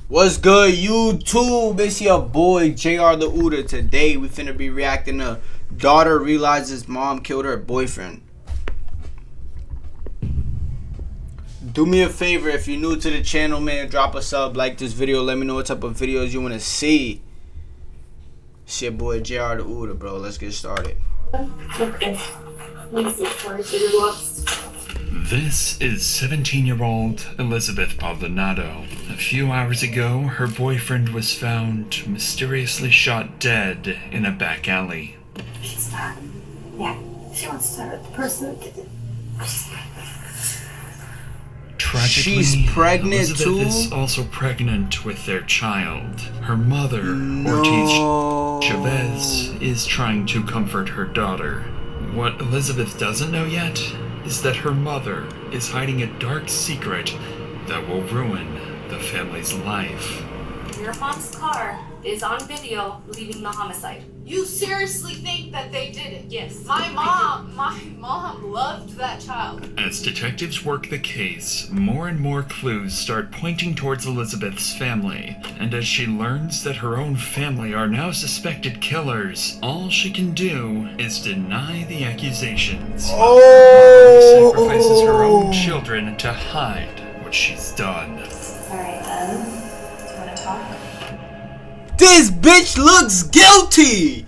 What's good, YouTube? It's your boy JrTheOota. Today we finna be reacting to daughter realizes mom killed her boyfriend. Do me a favor, if you're new to the channel, man, drop a sub, like this video, let me know what type of videos you wanna see. It's your boy JrTheOota, bro. Let's get started. This is 17-year-old Elizabeth Baldonado. A few hours ago, her boyfriend was found mysteriously shot dead in a back alley. She's not. Yeah, she wants to hurt the person that did it. Tragically, she's pregnant Elizabeth too? is also pregnant with their child. Her mother, Ortiz Chavez, is trying to comfort her daughter. What Elizabeth doesn't know yet is that her mother is hiding a dark secret that will ruin the family's life. Your mom's car is on video leaving the homicide. You seriously think that they did it? Yes. My mom loved that child. As detectives work the case, more and more clues start pointing towards Elizabeth's family, and as she learns that her own family are now suspected killers, all she can do is deny the accusations. She sacrifices her own children to hide what she's done. Alright, do you want to talk? This bitch looks guilty.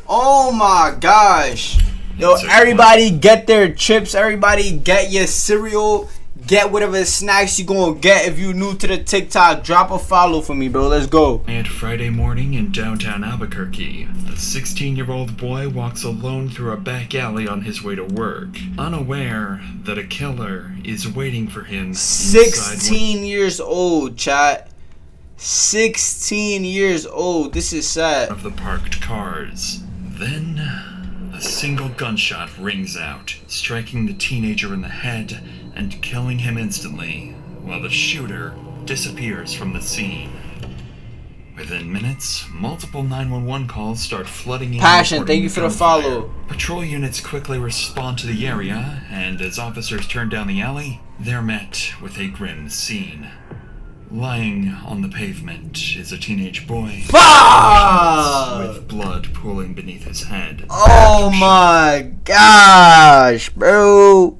Oh my gosh. Yo, everybody get their chips. Everybody get your cereal. Get whatever snacks you gonna get. If you new to the TikTok, drop a follow for me, bro. Let's go. And Friday morning in downtown Albuquerque, the 16-year-old boy walks alone through a back alley on his way to work, unaware that a killer is waiting for him. 16 years old, chat. 16 years old. This is sad. Of the parked cars. Then a single gunshot rings out, striking the teenager in the head and killing him instantly, while the shooter disappears from the scene. Within minutes, multiple 911 calls start flooding in. Passion, thank you for the follow. Patrol units quickly respond to the area, and as officers turn down the alley, they're met with a grim scene. Lying on the pavement is a teenage boy with blood pooling beneath his head. Oh my gosh, bro.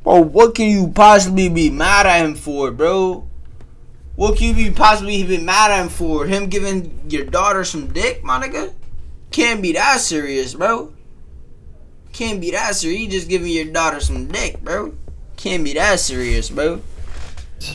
Bro, what can you possibly be mad at him for, bro? What can you possibly be mad at him for? Him giving your daughter some dick, my nigga? Can't be that serious, bro. Can't be that serious. You just giving your daughter some dick, bro. Can't be that serious, bro.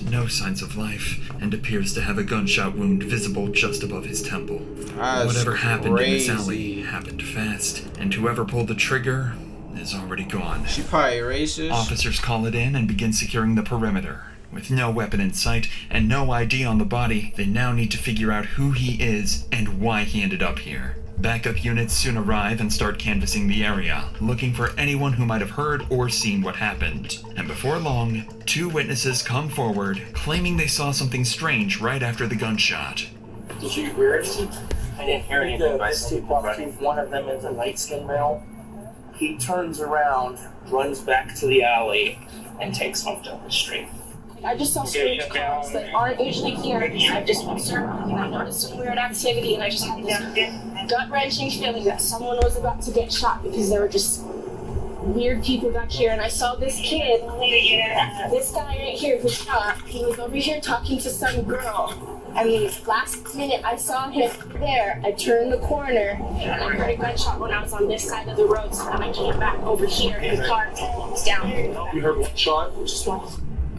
No signs of life, and appears to have a gunshot wound visible just above his temple. Whatever happened in this alley happened fast, and whoever pulled the trigger is already gone. She probably racist. Officers call it in and begin securing the perimeter. With no weapon in sight and no ID on the body, they now need to figure out who he is and why he ended up here. Backup units soon arrive and start canvassing the area, looking for anyone who might have heard or seen what happened. And before long, two witnesses come forward, claiming they saw something strange right after the gunshot. Did you hear it? I didn't hear anything. One of them is a light-skinned male. He turns around, runs back to the alley, and takes off down the street. I just saw strange cars that aren't usually here. I just went circling and I noticed some weird activity, and I just had this gut-wrenching feeling that someone was about to get shot because there were just weird people back here. And I saw this kid, this guy right here who's shot. He was over here talking to some girl. I mean, last minute I saw him there. I turned the corner and I heard a gunshot when I was on this side of the road. So then I came back over here and the car was down. You heard one shot? Just one.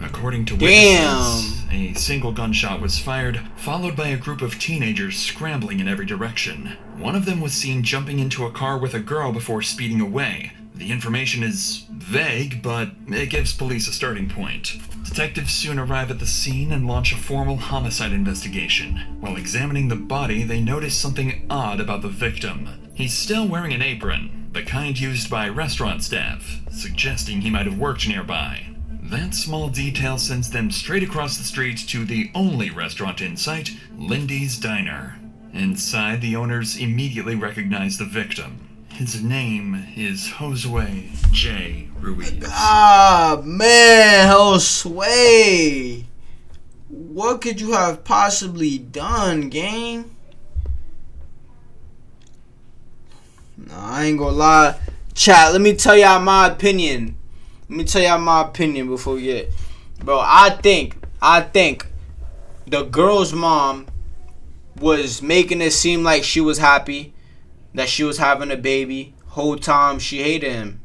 According to witnesses, a single gunshot was fired, followed by a group of teenagers scrambling in every direction. One of them was seen jumping into a car with a girl before speeding away. The information is vague, but it gives police a starting point. Detectives soon arrive at the scene and launch a formal homicide investigation. While examining the body, they notice something odd about the victim. He's still wearing an apron, the kind used by restaurant staff, suggesting he might have worked nearby. That small detail sends them straight across the street to the only restaurant in sight, Lindy's Diner. Inside, the owners immediately recognize the victim. His name is Josue J. Ruiz. Ah, man, Josue. what could you have possibly done, gang? Nah, I ain't gonna lie. Chat, let me tell y'all my opinion. Before we get... Bro, I think the girl's mom was making it seem like she was happy that she was having a baby. Whole time she hated him.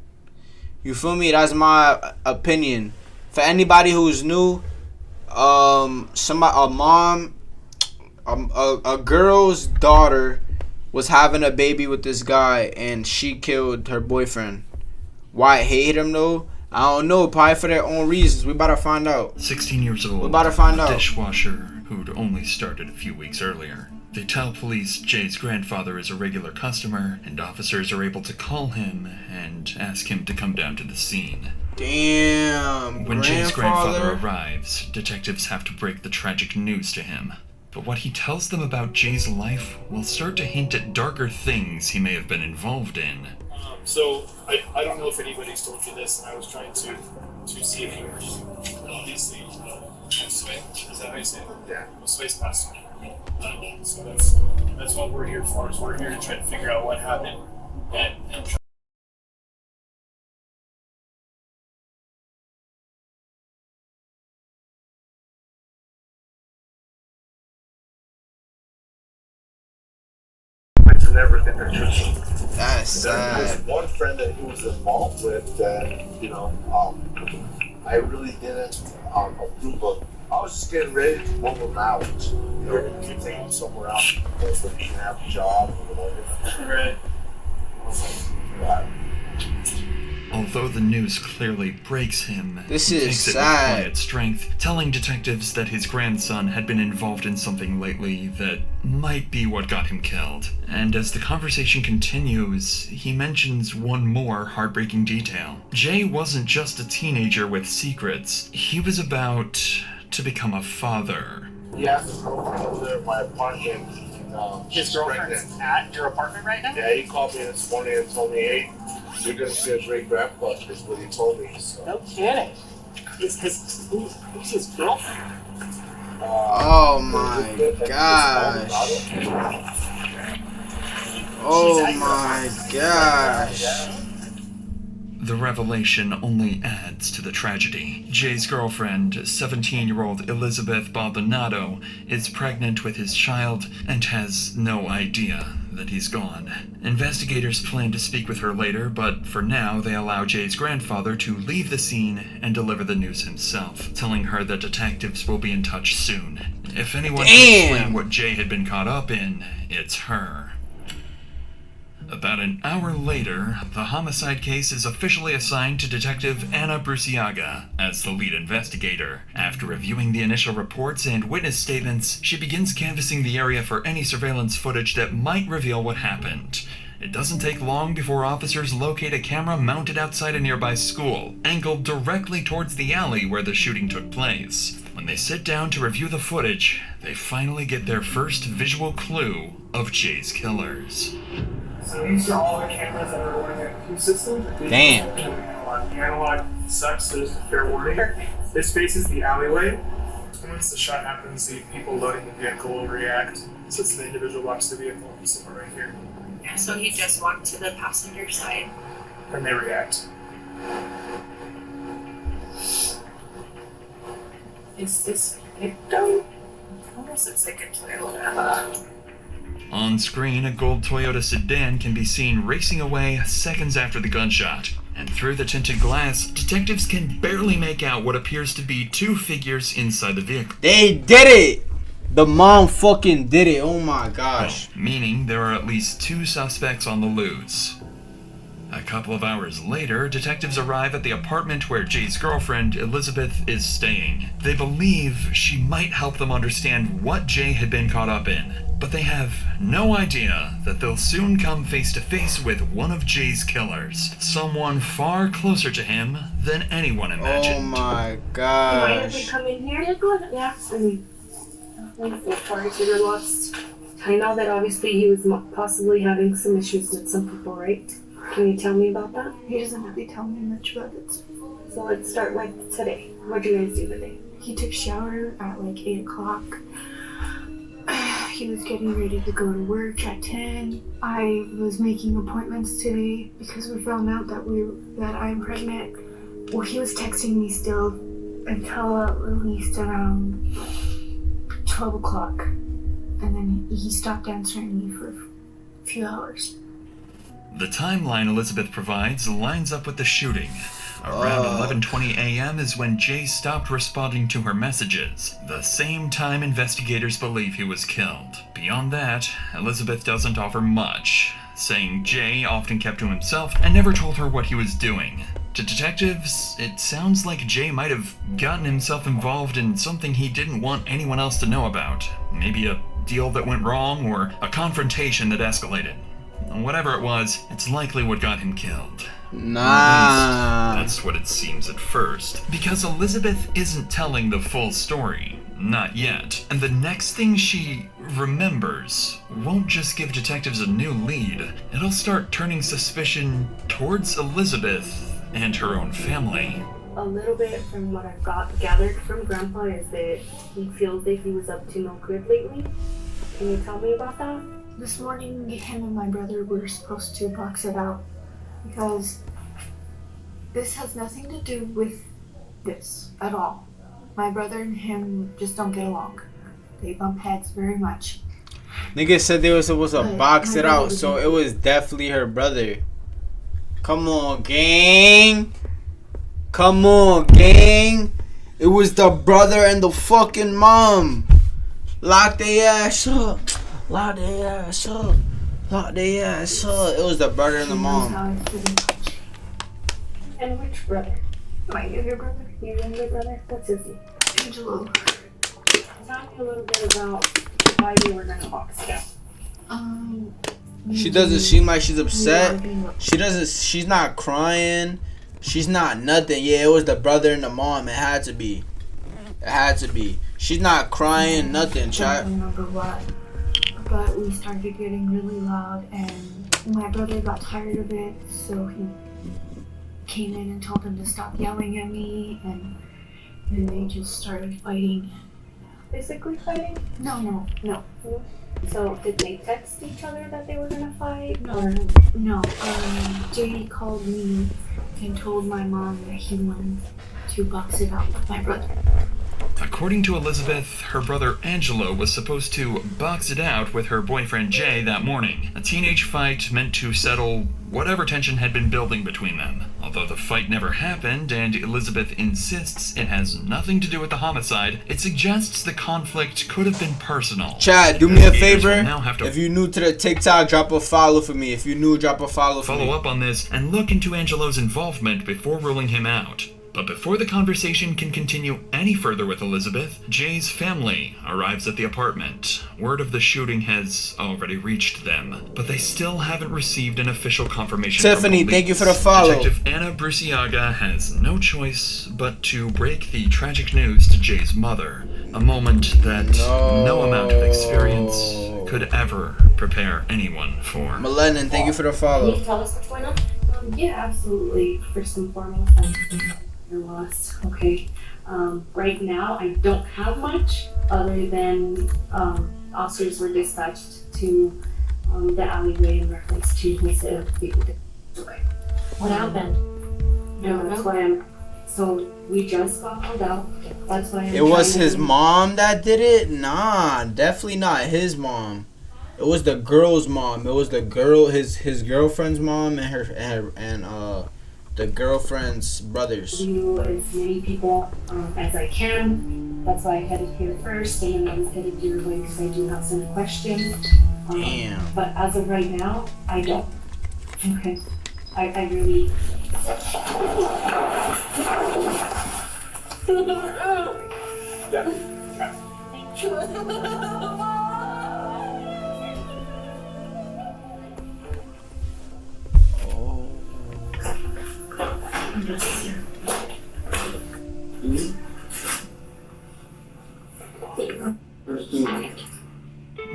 You feel me? That's my opinion. For anybody who's new, a girl's daughter was having a baby with this guy, and she killed her boyfriend. Why I hate him though? I don't know. Probably for their own reasons. We about to find out. 16 years old. We about to find out. Dishwasher who'd only started a few weeks earlier. They tell police Jay's grandfather is a regular customer, and officers are able to call him and ask him to come down to the scene. Damn. When Jay's grandfather arrives, detectives have to break the tragic news to him. But what he tells them about Jay's life will start to hint at darker things he may have been involved in. So, I don't know if anybody's told you this, and I was trying to see if you were obviously Sway, is that how you say it? Yeah. Well, Sway's passed away. So that's what we're here for, is we're here to try to figure out what happened and try. Never think the truth. That's sad. There was one friend that he was involved with that, I really didn't approve of. I was just getting ready to move him out, take him somewhere else so he can have a job or whatever. Right. I was like, Although the news clearly breaks him, This he is takes it with sad. quiet strength, telling detectives that his grandson had been involved in something lately that might be what got him killed. And as the conversation continues, he mentions one more heartbreaking detail. Jay wasn't just a teenager with secrets. He was about to become a father. he asked his girlfriend over there at my apartment. His girlfriend's at your apartment right now? Yeah, he called me this morning and told me, hey, you're going to be a great grandpa. That's what he told me. So. No kidding. Who's his girlfriend? Oh my gosh. Oh my gosh. The revelation only adds to the tragedy. Jay's girlfriend, 17-year-old Elizabeth Baldonado, is pregnant with his child and has no idea that he's gone. Investigators plan to speak with her later, but for now they allow Jay's grandfather to leave the scene and deliver the news himself, telling her that detectives will be in touch soon. If anyone can explain what Jay had been caught up in, it's her. About an hour later, the homicide case is officially assigned to Detective Anna Bruciaga as the lead investigator. After reviewing the initial reports and witness statements, she begins canvassing the area for any surveillance footage that might reveal what happened. It doesn't take long before officers locate a camera mounted outside a nearby school, angled directly towards the alley where the shooting took place. When they sit down to review the footage, they finally get their first visual clue of Jay's killers. So these are all the cameras that are running a Q system. Damn. The analog sucks, so just a fair warning. This faces the alleyway. Once the shot happens, the people loading the vehicle will react. So it's the individual walks the vehicle, somewhere right here. Yeah, so he just walked to the passenger side. And they react. Is this victim? Almost looks like a Toyota. On screen, a gold Toyota sedan can be seen racing away seconds after the gunshot. And through the tinted glass, detectives can barely make out what appears to be two figures inside the vehicle. They did it! The mom fucking did it. Oh my gosh. Meaning there are at least two suspects on the loose. A couple of hours later, detectives arrive at the apartment where Jay's girlfriend, Elizabeth, is staying. They believe she might help them understand what Jay had been caught up in, but they have no idea that they'll soon come face to face with one of Jay's killers, someone far closer to him than anyone imagined. Oh my Mind if we gosh. come in here? Yeah, go ahead. Yeah. I'm so sorry to your loss. I know that obviously he was possibly having some issues with some people, right? Can you tell me about that? He doesn't really tell me much about it. So let's start like today. What do you guys do today? He took a shower at like 8 o'clock. He was getting ready to go to work at 10. I was making appointments today because we found out that I'm pregnant. Well, he was texting me still until at least around 12 o'clock. And then he stopped answering me for a few hours. The timeline Elizabeth provides lines up with the shooting. Around 11:20 a.m. is when Jay stopped responding to her messages, the same time investigators believe he was killed. Beyond that, Elizabeth doesn't offer much, saying Jay often kept to himself and never told her what he was doing. To detectives, it sounds like Jay might have gotten himself involved in something he didn't want anyone else to know about. Maybe a deal that went wrong or a confrontation that escalated. Whatever it was, it's likely what got him killed. Nah. At least, that's what it seems at first. Because Elizabeth isn't telling the full story. Not yet. And the next thing she remembers won't just give detectives a new lead. It'll start turning suspicion towards Elizabeth and her own family. A little bit from what I've gathered from Grandpa is that he feels that he was up to no good lately. Can you tell me about that? This morning, him and my brother were supposed to box it out because this has nothing to do with this at all. My brother and him just don't get along. They bump heads very much. Nigga said they were supposed to box it out, so it was definitely her brother. Come on, gang. Come on, gang. It was the brother and the fucking mom. Lock their ass up. Lock their ass up. Lock their ass up. It was the brother and the mom. And which brother? My younger brother. Your younger brother? What's his name? Angelo. Tell me a little bit about why you were gonna box it out. She doesn't seem like she's upset. She's not crying. She's not nothing. Yeah, it was the brother and the mom. It had to be. It had to be. She's not crying, nothing, chat. I don't remember what. But we started getting really loud, and my brother got tired of it, so he came in and told him to stop yelling at me, and then they just started fighting. Physically fighting? No. So did they text each other that they were gonna fight? No. Jay called me and told my mom that he wanted to box it out with my brother. According to Elizabeth, her brother Angelo was supposed to box it out with her boyfriend Jay that morning. A teenage fight meant to settle whatever tension had been building between them. Although the fight never happened, and Elizabeth insists it has nothing to do with the homicide, it suggests the conflict could have been personal. Chad, do me a favor. If you're new to the TikTok, drop a follow for me. If you're new, drop a follow for me. Follow up on this and look into Angelo's involvement before ruling him out. But before the conversation can continue any further with Elizabeth, Jay's family arrives at the apartment. Word of the shooting has already reached them, but they still haven't received an official confirmation. Tiffany, thank you for the follow. Detective Anna Bruciaga has no choice but to break the tragic news to Jay's mother, a moment that no amount of experience could ever prepare anyone for. Melenin, thank you for the follow. Can you tell us what's going on? Yeah, absolutely. First and foremost, your loss. Okay. Right now, I don't have much other than officers were dispatched to the alleyway in reference to his people. Okay. What happened? No, that's why So we just got called out. That's why it was his mom that did it? Nah, definitely not his mom. It was the girl's mom. It was the girl, his girlfriend's mom and the girlfriend's brothers. You as many people as I can. That's why I headed here first, and then I was headed your way because I do have some questions. Damn. But as of right now, I don't. Okay. I really.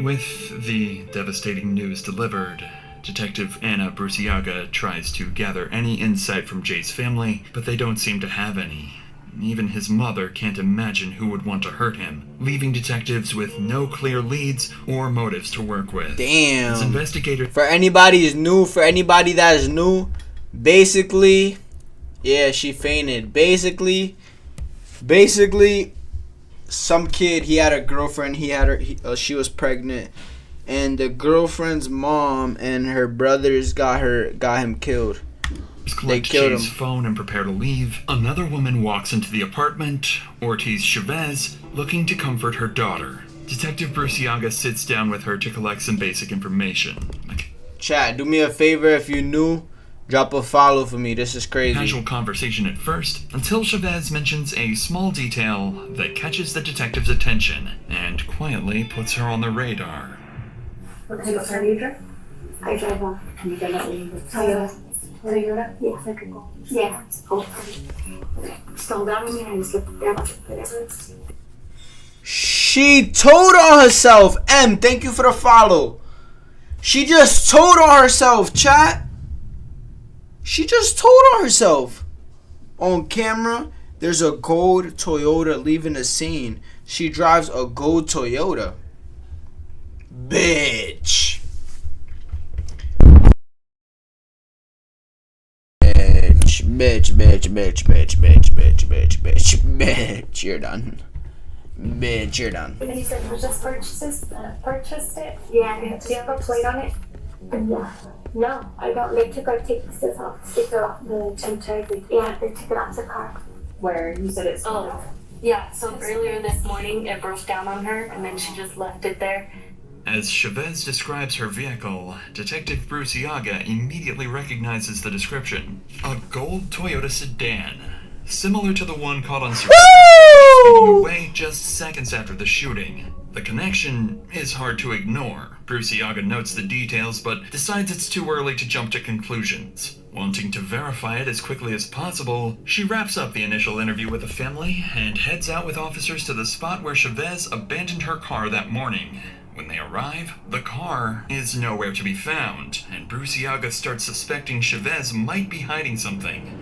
With the devastating news delivered, Detective Anna Bruciaga tries to gather any insight from Jay's family, but they don't seem to have any. Even his mother can't imagine who would want to hurt him, leaving detectives with no clear leads or motives to work with. Damn. As investigators... For anybody that is new, basically, yeah, she fainted. Basically, some kid, he had a girlfriend, she was pregnant, and the girlfriend's mom and her brothers got him killed. They killed him. Phone and prepare to leave. Another woman walks into the apartment, Ortiz Chavez, looking to comfort her daughter. Detective Bruciaga sits down with her to collect some basic information. Chat, do me a favor, if you're new, drop a follow for me. This is crazy. Casual conversation at first, until Chavez mentions a small detail that catches the detective's attention and quietly puts her on the radar. What kind of car do you drive? I drive one. Can you get that Toyota? Toyota? Yes, I can go. Yeah. Oh. Slow down with me. I just look there. Whatever. She told on herself. M, thank you for the follow. She just told on herself, chat. She just told on herself. On camera, there's a gold Toyota leaving the scene. She drives a gold Toyota. Bitch. Bitch, you're done. Bitch, you're done. And you said you just purchased it? Yeah. Do you have a plate on it? Yeah. No, I don't. They took our sticker off the charger. Yeah, they took it off the car. Where you said it's. Oh. Yeah, so earlier this morning it broke down on her and then she just left it there. As Chavez describes her vehicle, Detective Bruciaga immediately recognizes the description. A gold Toyota sedan, similar to the one caught on surveillance, speeding away just seconds after the shooting. The connection is hard to ignore. Bruciaga notes the details, but decides it's too early to jump to conclusions. Wanting to verify it as quickly as possible, she wraps up the initial interview with the family and heads out with officers to the spot where Chavez abandoned her car that morning. When they arrive, the car is nowhere to be found, and Bruciaga starts suspecting Chavez might be hiding something.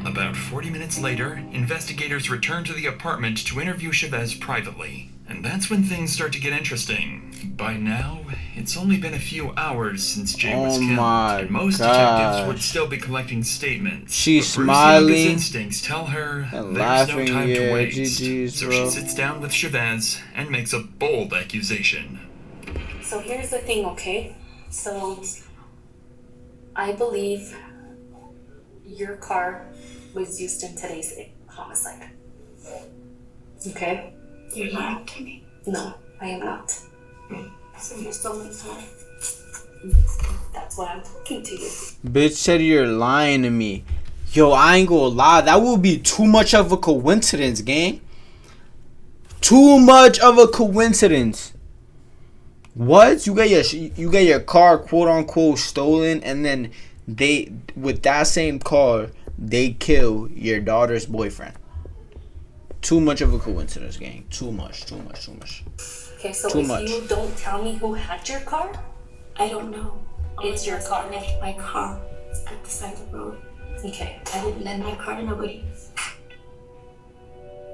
About 40 minutes later, investigators return to the apartment to interview Chavez privately. And that's when things start to get interesting. By now, it's only been a few hours since Jay was killed, and most detectives would still be collecting statements. She's smiling. Instincts tell her and there's laughing. no time to waste. GG's, so bro. she sits down with Chavez and makes a bold accusation. So here's the thing, okay? So I believe your car was used in today's homicide. Okay? You're lying to me. No, I am not. So you're stolen car. That's why I'm talking to you. Bitch said you're lying to me. Yo, I ain't gonna lie. That would be too much of a coincidence, gang. Too much of a coincidence. What? You get your car quote unquote stolen, and then they, with that same car, they kill your daughter's boyfriend. Too much of a coincidence, gang. Too much. Okay, so Too if much. you don't tell me who had your car, I don't know. it's your car. I left my car at the side of the road. Okay. I didn't lend my car to nobody.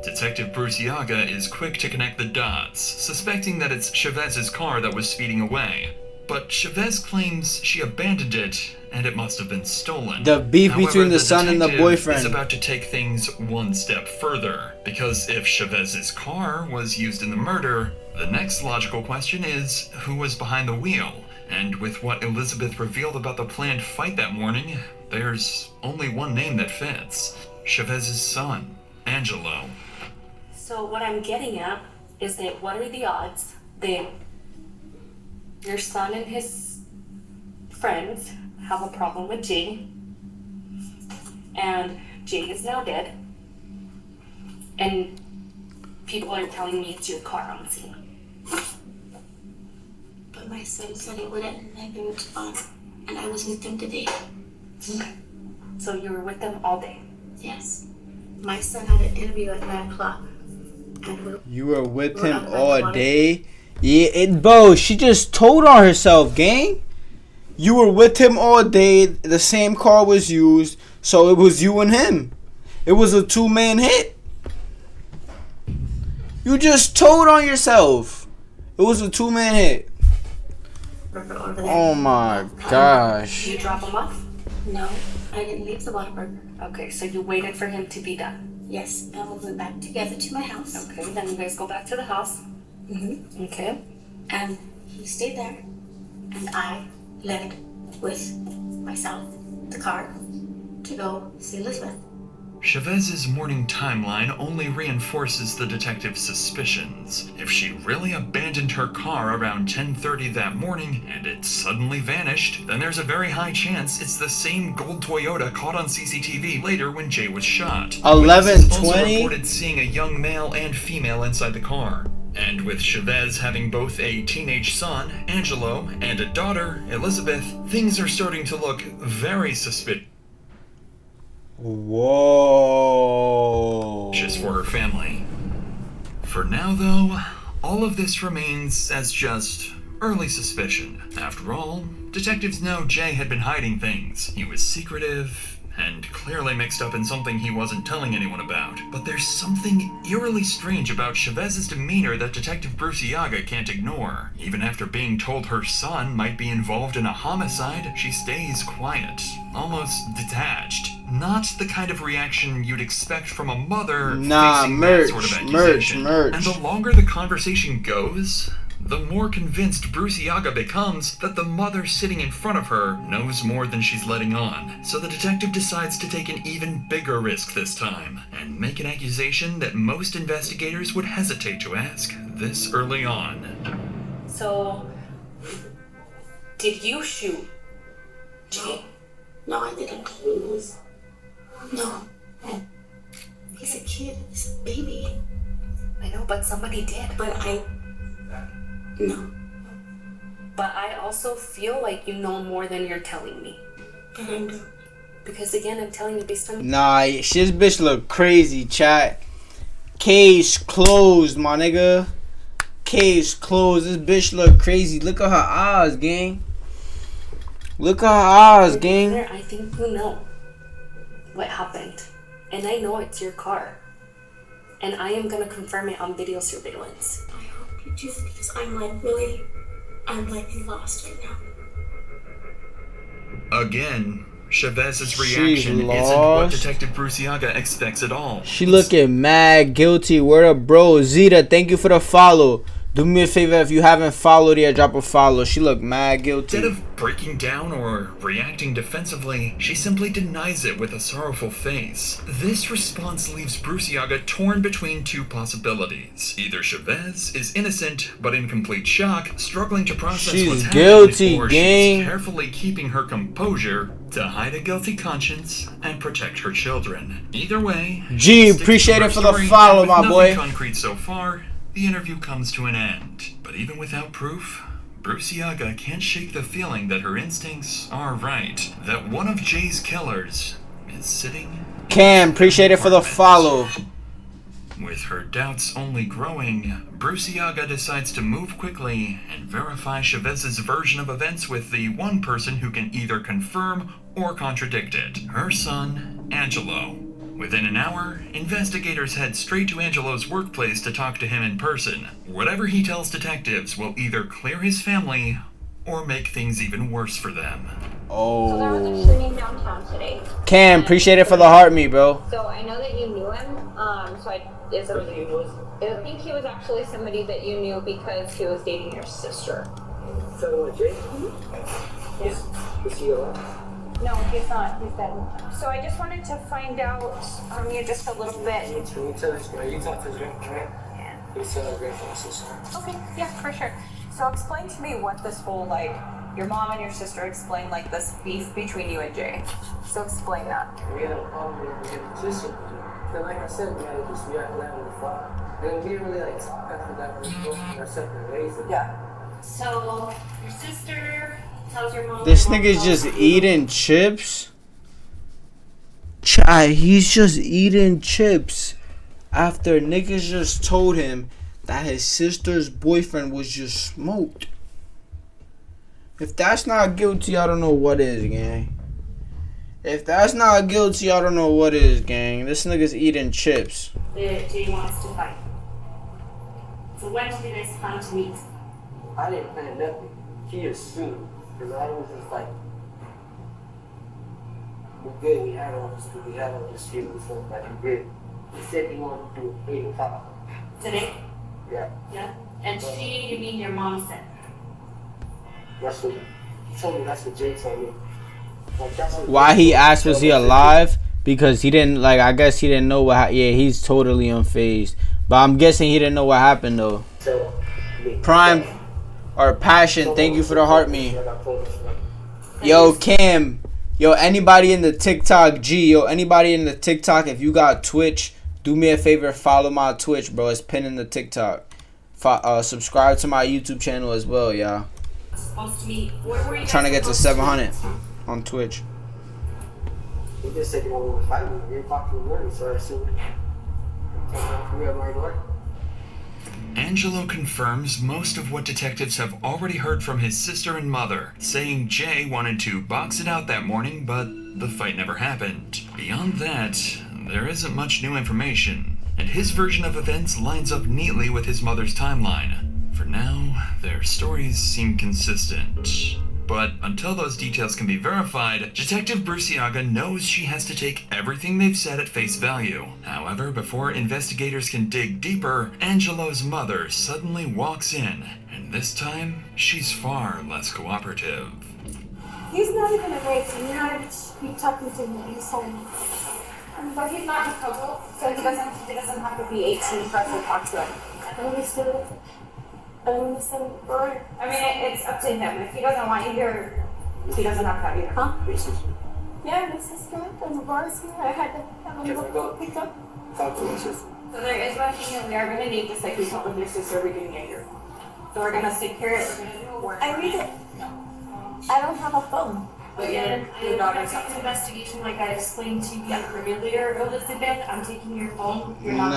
Detective Bruciaga is quick to connect the dots, suspecting that it's Chavez's car that was speeding away. But Chavez claims she abandoned it, and it must have been stolen. The beef However, between the son and the detective boyfriend is about to take things one step further, because if Chavez's car was used in the murder, the next logical question is, who was behind the wheel? And with what Elizabeth revealed about the planned fight that morning, there's only one name that fits. Chavez's son, Angelo. So what I'm getting at is that what are the odds that your son and his friends have a problem with Jay, and Jay is now dead, and people are telling me it's your car on the scene. But my son said he wouldn't, and I knew it's fine. And I was with him today. Okay. So you were with them all day? Yes. My son had an interview at 9 o'clock. You were with him all day? Yeah, bro, she just told on herself, gang. You were with him all day. The same car was used, so it was you and him. It was a two-man hit. You just told on yourself. It was a 2-man hit. Oh my gosh. Did you drop him off? No, I didn't leave the Whataburger. Okay, so you waited for him to be done. Yes, and we went back together to my house. Okay, then you guys go back to the house. Mm-hmm. Okay. And he stayed there, and I left with myself, the car, to go see Elizabeth. Chavez's morning timeline only reinforces the detective's suspicions. If she really abandoned her car around 10:30 that morning and it suddenly vanished, then there's a very high chance it's the same gold Toyota caught on CCTV later when Jay was shot. 11:20? Also reported seeing a young male and female inside the car. And with Chavez having both a teenage son, Angelo, and a daughter, Elizabeth, things are starting to look very suspicious. Whoa. Just for her family. For now, though, all of this remains as just early suspicion. After all, detectives know Jay had been hiding things. He was secretive and clearly mixed up in something he wasn't telling anyone about. But there's something eerily strange about Chavez's demeanor that Detective Bruciaga can't ignore. Even after being told her son might be involved in a homicide, she stays quiet, almost detached. Not the kind of reaction you'd expect from a mother facing that sort of accusation. And the longer the conversation goes, the more convinced Bruciaga becomes that the mother sitting in front of her knows more than she's letting on. So the detective decides to take an even bigger risk this time, and make an accusation that most investigators would hesitate to ask this early on. So, did you shoot Jay? No, I didn't. No. He's a kid. He's a baby. I know, but somebody did. No. But I also feel like you know more than you're telling me. And because again, I'm telling you based on... Nah, this bitch look crazy, chat. Case closed, my nigga. Case closed. This bitch look crazy. Look at her eyes, gang. Look at her eyes, gang. I think you know what happened. And I know it's your car. And I am gonna confirm it on video surveillance. I hope you do, because I'm like lost right now. Again, Chavez's reaction isn't what Detective Bruciaga expects at all. She looking mad guilty. Word up, bro. Zeta, thank you for the follow. Do me a favor, if you haven't followed yet, drop a follow. She look mad guilty. Instead of breaking down or reacting defensively, she simply denies it with a sorrowful face. This response leaves Bruciaga torn between two possibilities. Either Chavez is innocent, but in complete shock, struggling to process what's happening, or she's carefully keeping her composure to hide a guilty conscience and protect her children. Either way, G, appreciate it for the follow, my boy. Concrete so far, the interview comes to an end. But even without proof, Bruciaga can't shake the feeling that her instincts are right. That one of Jay's killers is sitting... Cam, appreciate it for the follow. With her doubts only growing, Bruciaga decides to move quickly and verify Chavez's version of events with the one person who can either confirm or contradict it. Her son, Angelo. Within an hour, investigators head straight to Angelo's workplace to talk to him in person. Whatever he tells detectives will either clear his family or make things even worse for them. Oh. So there was a shooting downtown today. Cam, appreciate it for the heart me, bro. So I know that you knew him. So I think he was actually somebody that you knew because he was dating your sister. So Jay? Yeah. Is he alive? No, he's not. He's dead. So I just wanted to find out from you just a little bit. You talk to Jay, right? Yeah. He's great for his sister. Okay, yeah, for sure. So explain to me what this whole, like, your mom and your sister explained, like, this beef between you and Jay. So explain that. We had a problem with his sister. Then, like I said, we had a just react loud with the fire. And we didn't really, like, talk after that. We were both our separate ways. Yeah. So, your sister tells your mom... This nigga's just eating chips? Chai, he's just eating chips after niggas just told him that his sister's boyfriend was just smoked. If that's not guilty, I don't know what is, gang. If that's not guilty, I don't know what is, gang. This nigga's eating chips. Do you want us to fight? So when did you guys plan to meet? I didn't plan nothing. He assumed. Because I was just like, we're good, we had all this feeling, so like, we're good. He said he wanted to do 8 o'clock. Today? Yeah. Yeah? And she, you mean your mom said? That's what he told me, that's what Jay told me. Like, that's what Why he asked was he alive? Because he didn't, like, I guess he didn't know what yeah, he's totally unfazed. But I'm guessing he didn't know what happened though. Prime or Passion, thank you for the heart me. Yo, Cam. Yo, anybody in the TikTok, anybody in the TikTok, if you got Twitch, do me a favor, follow my Twitch, bro. It's pinned in the TikTok. Subscribe to my YouTube channel as well, y'all. Supposed to meet. Where were you guys Trying to get to supposed 700 on Twitch. he just said he wanted to fight me. 8 o'clock in the morning, so I assumed. We have my door. Angelo confirms most of what detectives have already heard from his sister and mother, saying Jay wanted to box it out that morning, but the fight never happened. Beyond that, there isn't much new information, and his version of events lines up neatly with his mother's timeline. For now, their stories seem consistent. But until those details can be verified, Detective Bruciaga knows she has to take everything they've said at face value. However, before investigators can dig deeper, Angelo's mother suddenly walks in, and this time, she's far less cooperative. He's not even a rape, and you're not even be talking to him. He's home. But he's not in trouble, so he doesn't have to be 18 for us to talk to him. I understood. I understand. Or I mean, it's up to him. If he doesn't want you here, he doesn't have to have you here. huh? Yeah, my sister and the bars here. I had to have Can I them go? pick up. Talk to my sister. So there is one thing that we are going to need, just like we told with your sister, we didn't get here. So we're going to secure it. We're going to do a warrant. I read it. I don't have a phone. But Again, your daughter's an investigation like I explained to you earlier, Elizabeth. I'm taking your phone. You're not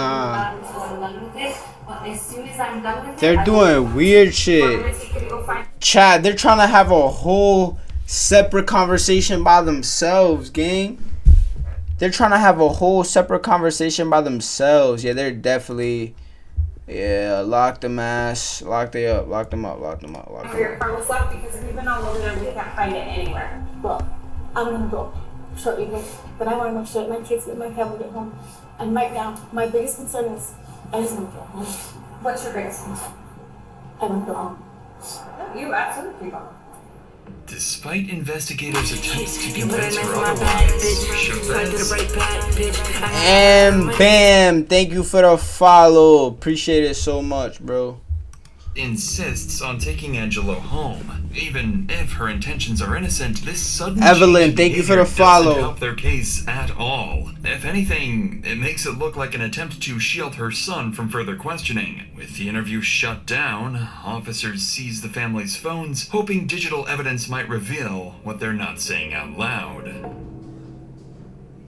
going to until I'm done with it. But as soon as I'm done with it, They're doing weird shit. Chad, they're trying to have a whole separate conversation by themselves, gang. They're trying to have a whole separate conversation by themselves. Yeah, they're definitely... Yeah, lock them ass. Lock they up. Lock them up. Lock them up. Lock them Your up. car was left because we've been all over there and we can't find it anywhere. Look, I'm gonna go shortly, but I want to make sure that my kids and my family get home. And right now, my biggest concern is I just want to go home. What's your biggest concern? I want to go home. You absolutely don't. Despite investigators' attempts to convince her otherwise, Chavez... And bam! Thank you for the follow. Appreciate it so much, bro. insists on taking Angelo home. Even if her intentions are innocent, this sudden Evelyn, thank you for the follow. doesn't help their case at all. If anything, it makes it look like an attempt to shield her son from further questioning. With the interview shut down, officers seize the family's phones, hoping digital evidence might reveal what they're not saying out loud.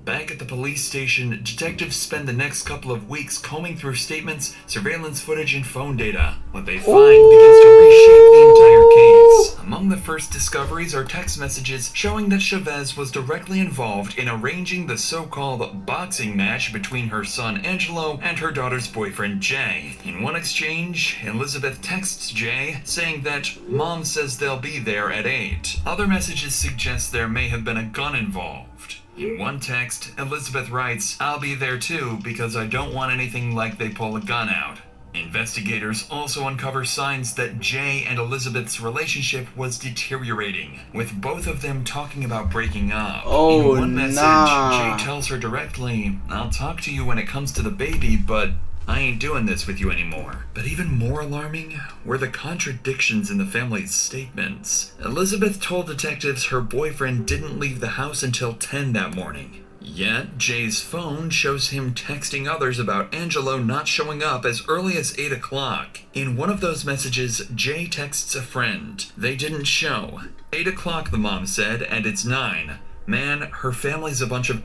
Back at the police station, detectives spend the next couple of weeks combing through statements, surveillance footage, and phone data. What they find begins to reshape the entire case. Among the first discoveries are text messages showing that Chavez was directly involved in arranging the so-called boxing match between her son Angelo and her daughter's boyfriend Jay. In one exchange, Elizabeth texts Jay, saying that Mom says they'll be there at 8. Other messages suggest there may have been a gun involved. In one text, Elizabeth writes, "I'll be there too because I don't want anything like they pull a gun out." Investigators also uncover signs that Jay and Elizabeth's relationship was deteriorating, with both of them talking about breaking up. Oh, In one message, nah. Jay tells her directly, "I'll talk to you when it comes to the baby, but I ain't doing this with you anymore." But even more alarming were the contradictions in the family's statements. Elizabeth told detectives her boyfriend didn't leave the house until 10 that morning. Yet, Jay's phone shows him texting others about Angelo not showing up as early as 8 o'clock. In one of those messages, Jay texts a friend. "They didn't show. 8 o'clock, the mom said, and it's 9. Man, her family's a bunch of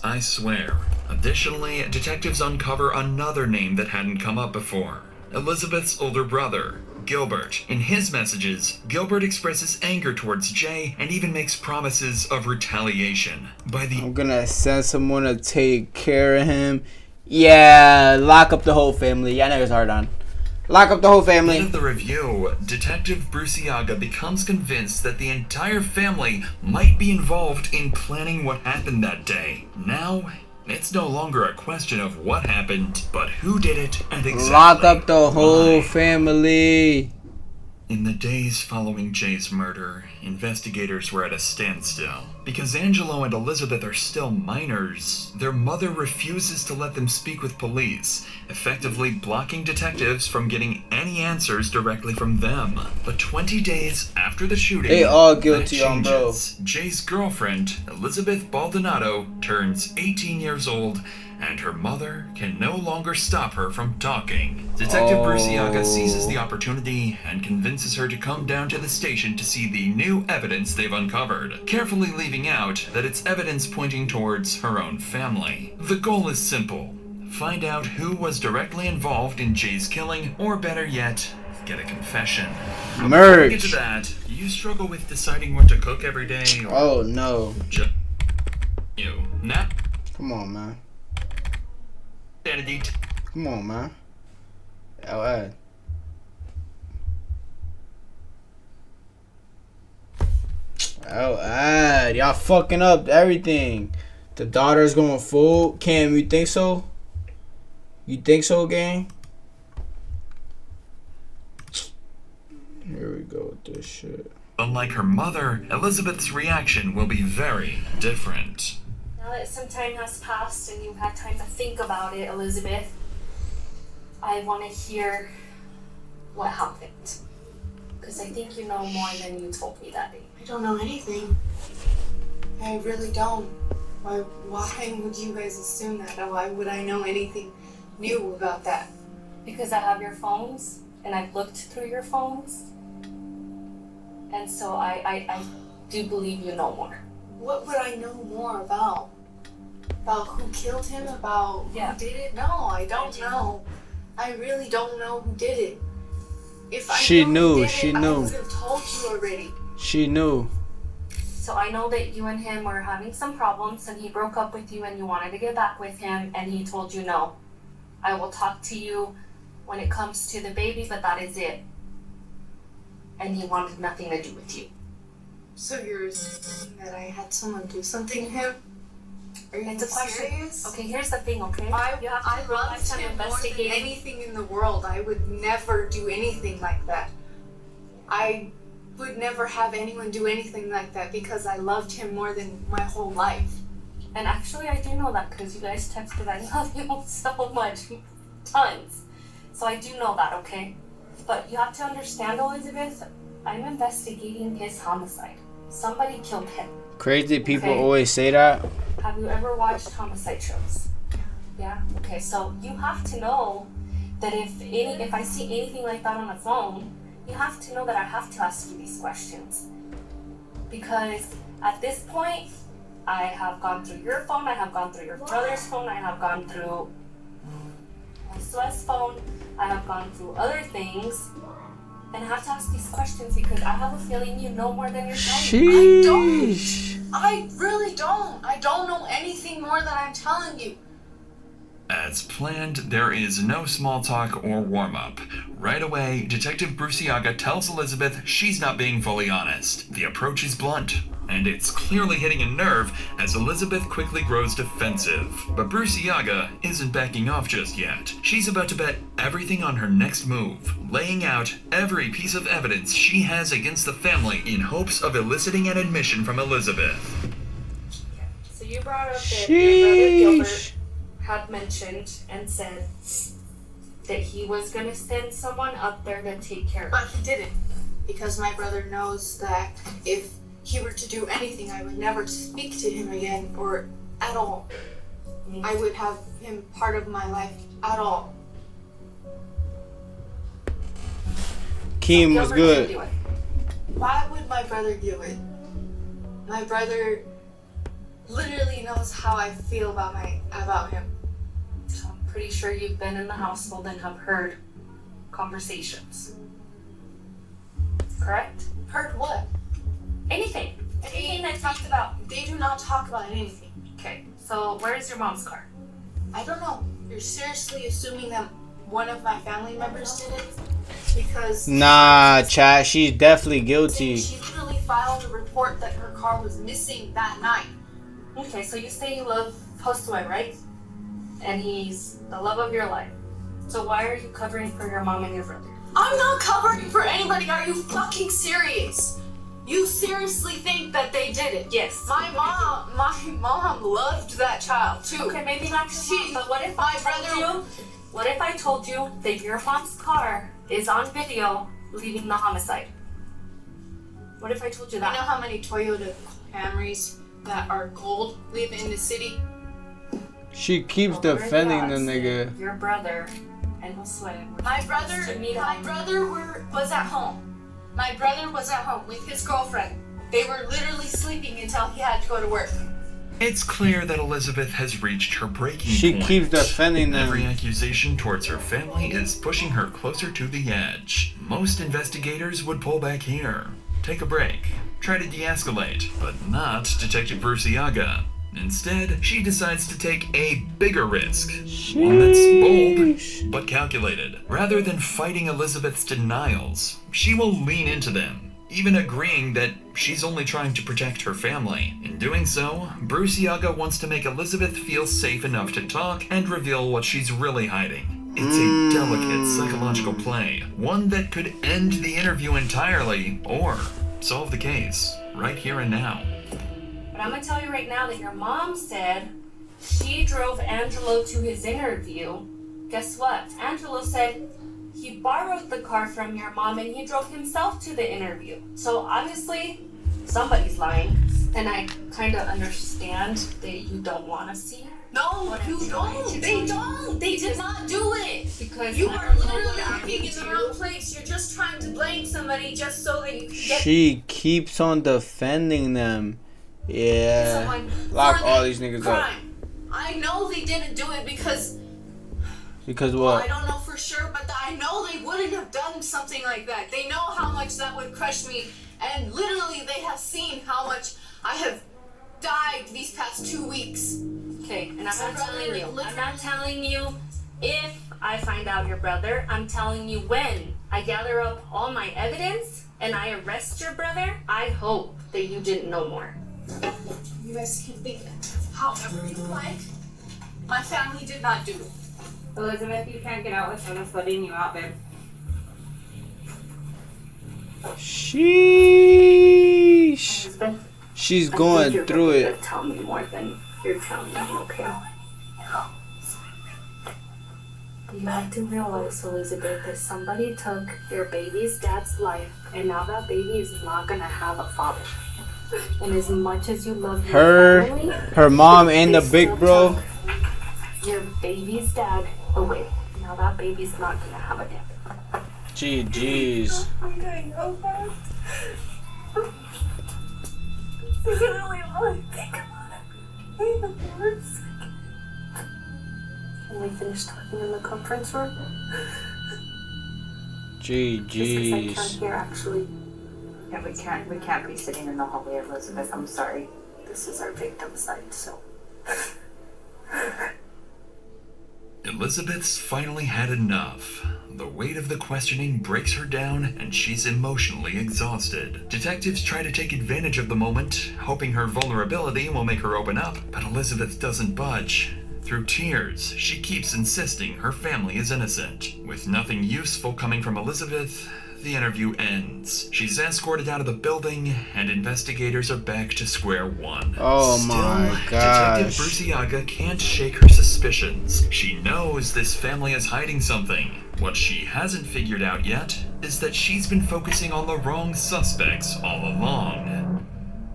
I swear." Additionally, detectives uncover another name that hadn't come up before. Elizabeth's older brother, Gilbert. In his messages, Gilbert expresses anger towards Jay and even makes promises of retaliation. I'm gonna send someone to take care of him. Yeah, lock up the whole family. Yeah, niggas hard on. Lock up the whole End family. of the review, Detective Bruciaga becomes convinced that the entire family might be involved in planning what happened that day. Now, it's no longer a question of what happened, but who did it and exactly Lock up the whole why. family. In the days following Jay's murder, investigators were at a standstill. Because Angelo and Elizabeth are still minors, their mother refuses to let them speak with police, effectively blocking detectives from getting any answers directly from them. But 20 days after the shooting, They all that guilty on bro. changes. Jay's girlfriend, Elizabeth Baldonado, turns 18 years old, and her mother can no longer stop her from talking. Detective Bruciaga seizes the opportunity and convinces her to come down to the station to see the new evidence they've uncovered, carefully leaving out that it's evidence pointing towards her own family. The goal is simple: find out who was directly involved in Jay's killing, or better yet, get a confession. But before we get to that, you struggle with deciding what to cook every day? Or oh no. Just you. Now, come on, man. Sanity. Come on, man. Alright. Alright. Y'all fucking up everything. The daughter's going full. Cam, you think so? You think so, gang? Here we go with this shit. Unlike her mother, Elizabeth's reaction will be very different. Now that some time has passed and you've had time to think about it, Elizabeth, I want to hear what happened. Because I think you know more than you told me that day. I don't know anything. I really don't. Why would you guys assume that? Why would I know anything new about that? Because I have your phones, and I've looked through your phones. And so I do believe you know more. What would I know more about? About who killed him? About who did it? No, I don't know. I really don't know who did it. If I She knew knew, who did she it, knew. I would have told you already. She knew. So I know that you and him were having some problems, and he broke up with you, and you wanted to get back with him, and he told you no. I will talk to you when it comes to the baby, but that is it. And he wanted nothing to do with you. So you're saying that I had someone do something to him? Are you It's a question. serious? Okay, here's the thing, okay? I realize loved I'm him more than investigating. anything in the world. I would never do anything like that. I would never have anyone do anything like that because I loved him more than my whole life. And actually, I do know that because you guys texted, I love you so much. Tons. So I do know that, okay? But you have to understand, Elizabeth, I'm investigating his homicide. Somebody killed him. Crazy people Okay. always say that. Have you ever watched homicide shows? Yeah? Okay, so you have to know that if I see anything like that on the phone, you have to know that I have to ask you these questions. Because at this point, I have gone through your phone, I have gone through your brother's phone, I have gone through Sweat's phone, I have gone through other things, and I have to ask these questions because I have a feeling you know more than you're telling me. I don't. I really don't. I don't know anything more than I'm telling you. As planned, there is no small talk or warm-up. Right away, Detective Bruciaga tells Elizabeth she's not being fully honest. The approach is blunt, and it's clearly hitting a nerve as Elizabeth quickly grows defensive. But Bruciaga isn't backing off just yet. She's about to bet everything on her next move, laying out every piece of evidence she has against the family in hopes of eliciting an admission from Elizabeth. So you brought up that your brother Gilbert had mentioned and said that he was going to send someone up there to take care of But he didn't. Because my brother knows that if he were to do anything, I would never speak to him again or at all. I would have him part of my life at all. Keem was good. Why would my brother do it? My brother literally knows how I feel about him. So I'm pretty sure you've been in the household and have heard conversations. Correct? Heard what? Anything. Anything they talked about. They do not talk about anything. Okay, so where's your mom's car? I don't know. You're seriously assuming that one of my family members did it because Nah, chat. She's definitely guilty. she literally filed a report that her car was missing that night. Okay, so you say you love Josue, right? And he's the love of your life. So why are you covering for your mom and your brother? I'm not covering for anybody. Are you fucking serious? You seriously think that they did it? Yes. My mom loved that child too. Okay, maybe not your mom, but what if what if I told you that your mom's car is on video leaving the homicide? What if I told you that? You know how many Toyota Camrys that are gold live in the city? She keeps defending the nigga. Your brother and Josue. My brother was at home. My brother was at home with his girlfriend. They were literally sleeping until he had to go to work. It's clear that Elizabeth has reached her breaking She point. keeps defending them. Every accusation towards her family is pushing her closer to the edge. Most investigators would pull back here, take a break, try to de-escalate, but not Detective Bruciaga. Instead, she decides to take a bigger risk. One that's bold, but calculated. Rather than fighting Elizabeth's denials, she will lean into them, even agreeing that she's only trying to protect her family. In doing so, Bruciaga wants to make Elizabeth feel safe enough to talk and reveal what she's really hiding. It's a delicate psychological play, one that could end the interview entirely, or solve the case, right here and now. But I'm gonna tell you right now that your mom said she drove Angelo to his interview. Guess what? Angelo said he borrowed the car from your mom and he drove himself to the interview. So obviously, somebody's lying. And I kind of understand that you don't want to see. No, you don't. They don't. They did not do it. Because you are literally looking in the wrong place. You're just trying to blame somebody just so that you can get. She keeps on defending them. Yeah. Lock all these niggas up. I know they didn't do it because what? Well, I don't know for sure, but I know they wouldn't have done something like that. They know how much that would crush me, and literally they have seen how much I have died these past 2 weeks. Okay, and I'm not telling you if I find out your brother. I'm telling you when I gather up all my evidence and I arrest your brother, I hope that you didn't know more. You guys can think however you like. My family did not do it. Elizabeth, you can't get out without us letting you out, babe. Sheesh. Elizabeth, She's going through it. Tell me more than you're telling me, okay? You have to realize, Elizabeth, that somebody took your baby's dad's life, and now that baby is not gonna have a father. And as much as you love your family, her mom, and the big bro. Your baby's dad away. Now that baby's not gonna have a dad. Jeez. I'm getting so fast. Literally all I think about it. Ain't the words. Can we finish talking in the conference room? Jeez. Just 'cause I can't hear, actually. Yeah, we can't be sitting in the hallway, Elizabeth. I'm sorry. This is our victim's side, so. Elizabeth's finally had enough. The weight of the questioning breaks her down, and she's emotionally exhausted. Detectives try to take advantage of the moment, hoping her vulnerability will make her open up, but Elizabeth doesn't budge. Through tears, she keeps insisting her family is innocent. With nothing useful coming from Elizabeth, the interview ends. She's escorted out of the building, and investigators are back to square one. Oh Still, my gosh. Detective Bruciaga can't shake her suspicions. She knows this family is hiding something. What she hasn't figured out yet is that she's been focusing on the wrong suspects all along.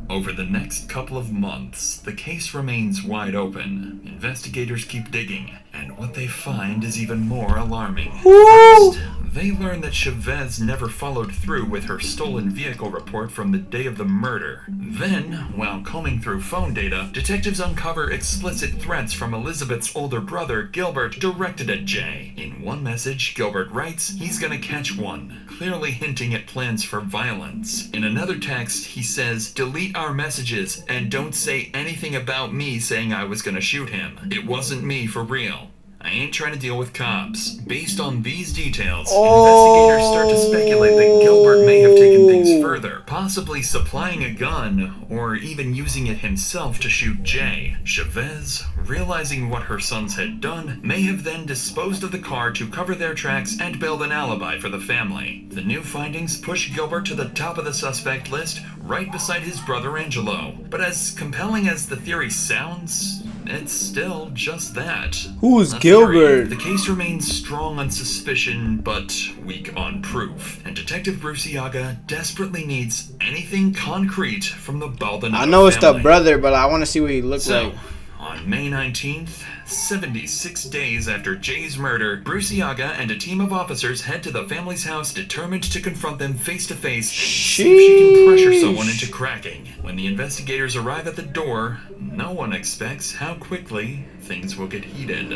Over the next couple of months, the case remains wide open. Investigators keep digging, and what they find is even more alarming. First, they learn that Chavez never followed through with her stolen vehicle report from the day of the murder. Then, while combing through phone data, detectives uncover explicit threats from Elizabeth's older brother, Gilbert, directed at Jay. In one message, Gilbert writes, "He's gonna catch one," clearly hinting at plans for violence. In another text, he says, "Delete our messages and don't say anything about me saying I was gonna shoot him. It wasn't me for real." I ain't trying to deal with cops. Based on these details, investigators start to speculate that Gilbert may have taken things further, possibly supplying a gun, or even using it himself to shoot Jay. Chavez, realizing what her sons had done, may have then disposed of the car to cover their tracks and build an alibi for the family. The new findings push Gilbert to the top of the suspect list, right beside his brother Angelo. But as compelling as the theory sounds, it's still just that. Who's A Gilbert? theory. The case remains strong on suspicion, but weak on proof. And Detective Bruce Iaga desperately needs anything concrete from the Baldonado I know it's family. the brother, but I want to see what he looks like. On May 19th, 76 days after Jay's murder, Bruce Iaga and a team of officers head to the family's house determined to confront them face to face and see if she can pressure someone into cracking. When the investigators arrive at the door, no one expects how quickly things will get heated.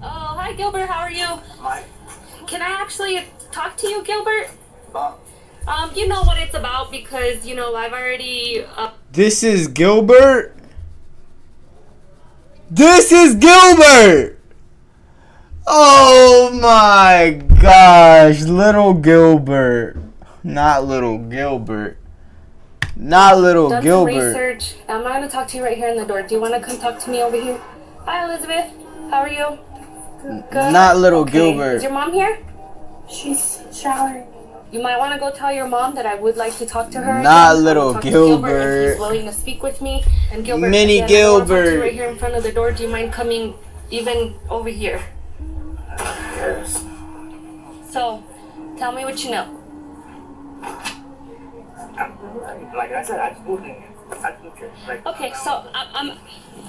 Oh, hi Gilbert, how are you? Hi. Can I actually talk to you, Gilbert? You know what it's about because, you know, I've already... This is Gilbert? This is Gilbert! Oh my gosh, little Gilbert. Not little Gilbert. Not little done Gilbert. some research. I'm not going to talk to you right here in the door. Do you want to come talk to me over here? Hi, Elizabeth. How are you? Good. Not little Okay. Gilbert. Is your mom here? She's showering. You might want to go tell your mom that I would like to talk to her. Not again. little Talk to Gilbert if Gilbert. he's willing to speak with me. And Gilbert, Mini again, I wanna talk to you Gilbert. right here in front of the door. Do you mind coming even over here? Yes. So, tell me what you know. Like I said, I just moved in here. Like, Okay, so I'm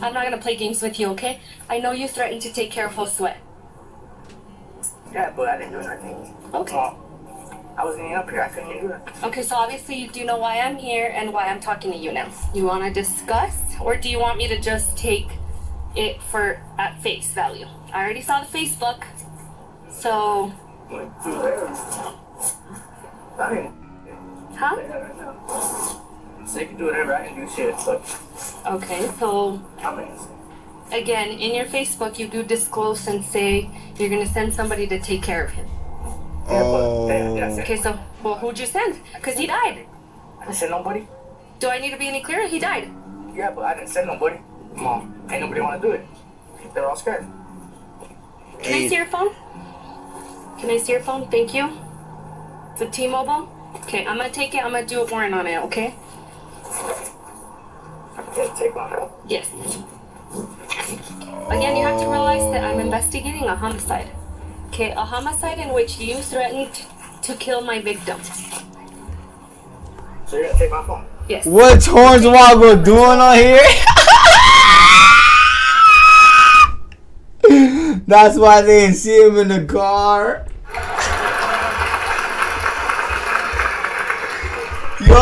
not gonna play games with you, okay? I know you threatened to take care of Josue. yeah, but I didn't do anything. Okay. I wasn't even up here. I couldn't do that. Okay, so obviously you do know why I'm here and why I'm talking to you now. You want to discuss, or do you want me to just take it at face value? I already saw the Facebook, so. Huh? So you can do whatever, I can do shit, but. Okay, so. Again, in your Facebook, you do disclose and say you're gonna send somebody to take care of him. Okay, so, well, who'd you send? Because he died. I didn't send nobody. Do I need to be any clearer? He died. Yeah, but I didn't send nobody. Mom, ain't nobody want to do it. They're all scared. Can I see your phone? Can I see your phone? Thank you. It's a T-Mobile? Okay, I'm gonna take it. I'm gonna do a warrant on it, okay? Yeah, take my phone. Yes. Again, you have to realize that I'm investigating a homicide. Okay, a homicide in which you threatened to kill my victim. So you're gonna take my phone? Yes. What's Hornswoggle doing on here? That's why they didn't see him in the car. Yo,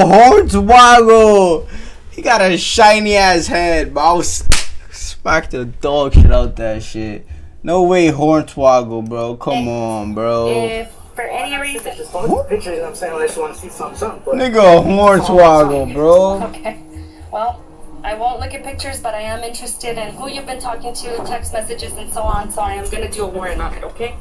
Hornswoggle. He got a shiny ass head, but I was smack the dog shit out that shit. No way, Hornswoggle, bro. Come on, bro. If for any reason. Just don't pictures, you know what I'm saying? Unless you want to see something. But Nigga, Hornswoggle, bro. Okay. Well, I won't look at pictures, but I am interested in who you've been talking to, text messages, and so on. So I am gonna do a warrant on it, okay?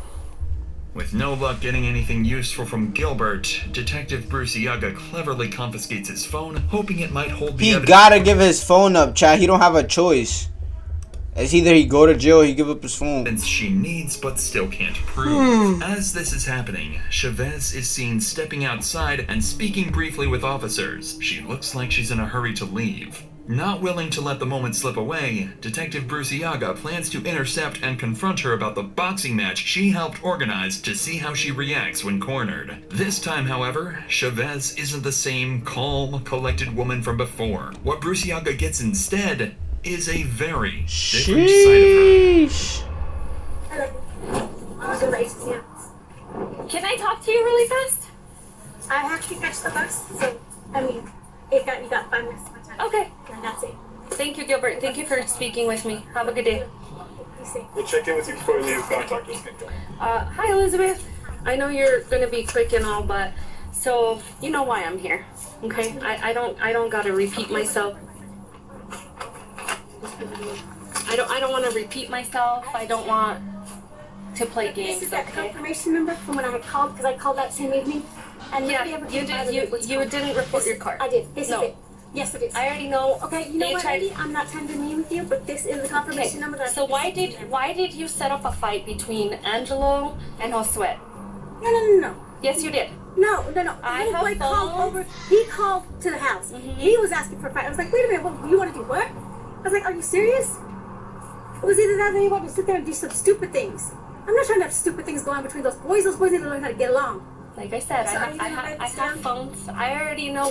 With no luck getting anything useful from Gilbert, Detective Bruce Iaga cleverly confiscates his phone, hoping it might hold the He evidence. gotta give his phone up, chat. He don't have a choice. It's either he go to jail or he give up his phone. She needs but still can't prove. As this is happening, Chavez is seen stepping outside and speaking briefly with officers. She looks like she's in a hurry to leave. Not willing to let the moment slip away, Detective Bruce Iaga plans to intercept and confront her about the boxing match she helped organize to see how she reacts when cornered. This time, however, Chavez isn't the same calm, collected woman from before. What Bruce Iaga gets instead is a very different side of her. Can I talk to you really fast? I have to catch the bus, so you got 5 minutes of my time. Okay. And that's it. Thank you, Gilbert. Thank you for speaking with me. Have a good day. We'll check in with you before we leave. Contact us. Hi, Elizabeth. I know you're gonna be quick and all, but so you know why I'm here, okay? I don't gotta repeat myself. I don't want to repeat myself. I don't want to play games, This is that okay? confirmation number from when I had called, because I called that same evening. And Yeah, nobody ever you came by the what's you called. didn't report your car. I did. This No. is it. Yes, it is. I already know. Okay, you know They what, tried- Andy? I'm not trying to mean with you, but this is the confirmation number that So why did you set up a fight between Angelo and Josue? No. Yes, you did. No. I Little have boy called phones. over. He called to the house. He was asking for a fight. I was like, wait a minute, what, you want to do what? I was like, are you serious? It was either that or you want to sit there and do some stupid things. I'm not trying to have stupid things going on between those boys. Those boys need to learn how to get along. Like I said, So I have phones. I already know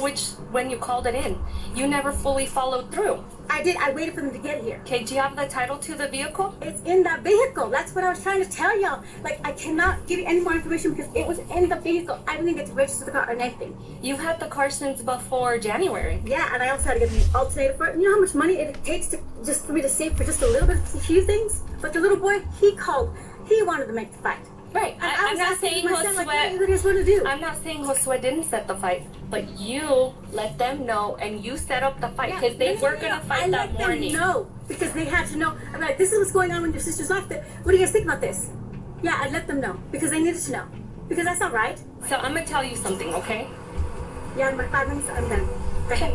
when you called it in. You never fully followed through. I did. I waited for them to get here. Okay, do you have the title to the vehicle? It's in that vehicle. That's what I was trying to tell y'all. Like, I cannot give you any more information because it was in the vehicle. I didn't get to register the car or anything. You've had the car since before January. Yeah, and I also had to get an alternator for it. You know how much money it takes to just for me to save for just a little bit, a few things? But the little boy, he called. He wanted to make the fight. Right. And I I'm was not asking saying myself, like, what do you Josue. guys want to do? I'm not saying Josue didn't set the fight, but you let them know and you set up the fight because they were gonna fight that morning. No, because they had to know. I'm like, this is what's going on when your sister's life. What do you guys think about this? Yeah, I let them know because they needed to know. Because that's not right. So I'm gonna tell you something, okay? Yeah, in my 5 minutes, I'm done. Go ahead.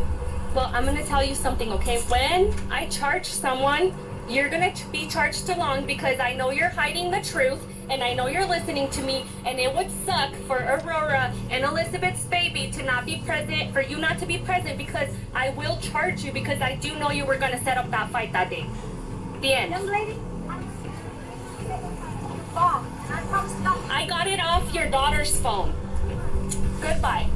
Well, I'm gonna tell you something, okay? When I charge someone, you're gonna be charged along because I know you're hiding the truth and I know you're listening to me, and it would suck for Aurora and Elizabeth's baby to not be present, for you not to be present, because I will charge you because I do know you were gonna set up that fight that day. The end. Young lady, I got it off your daughter's phone. Goodbye.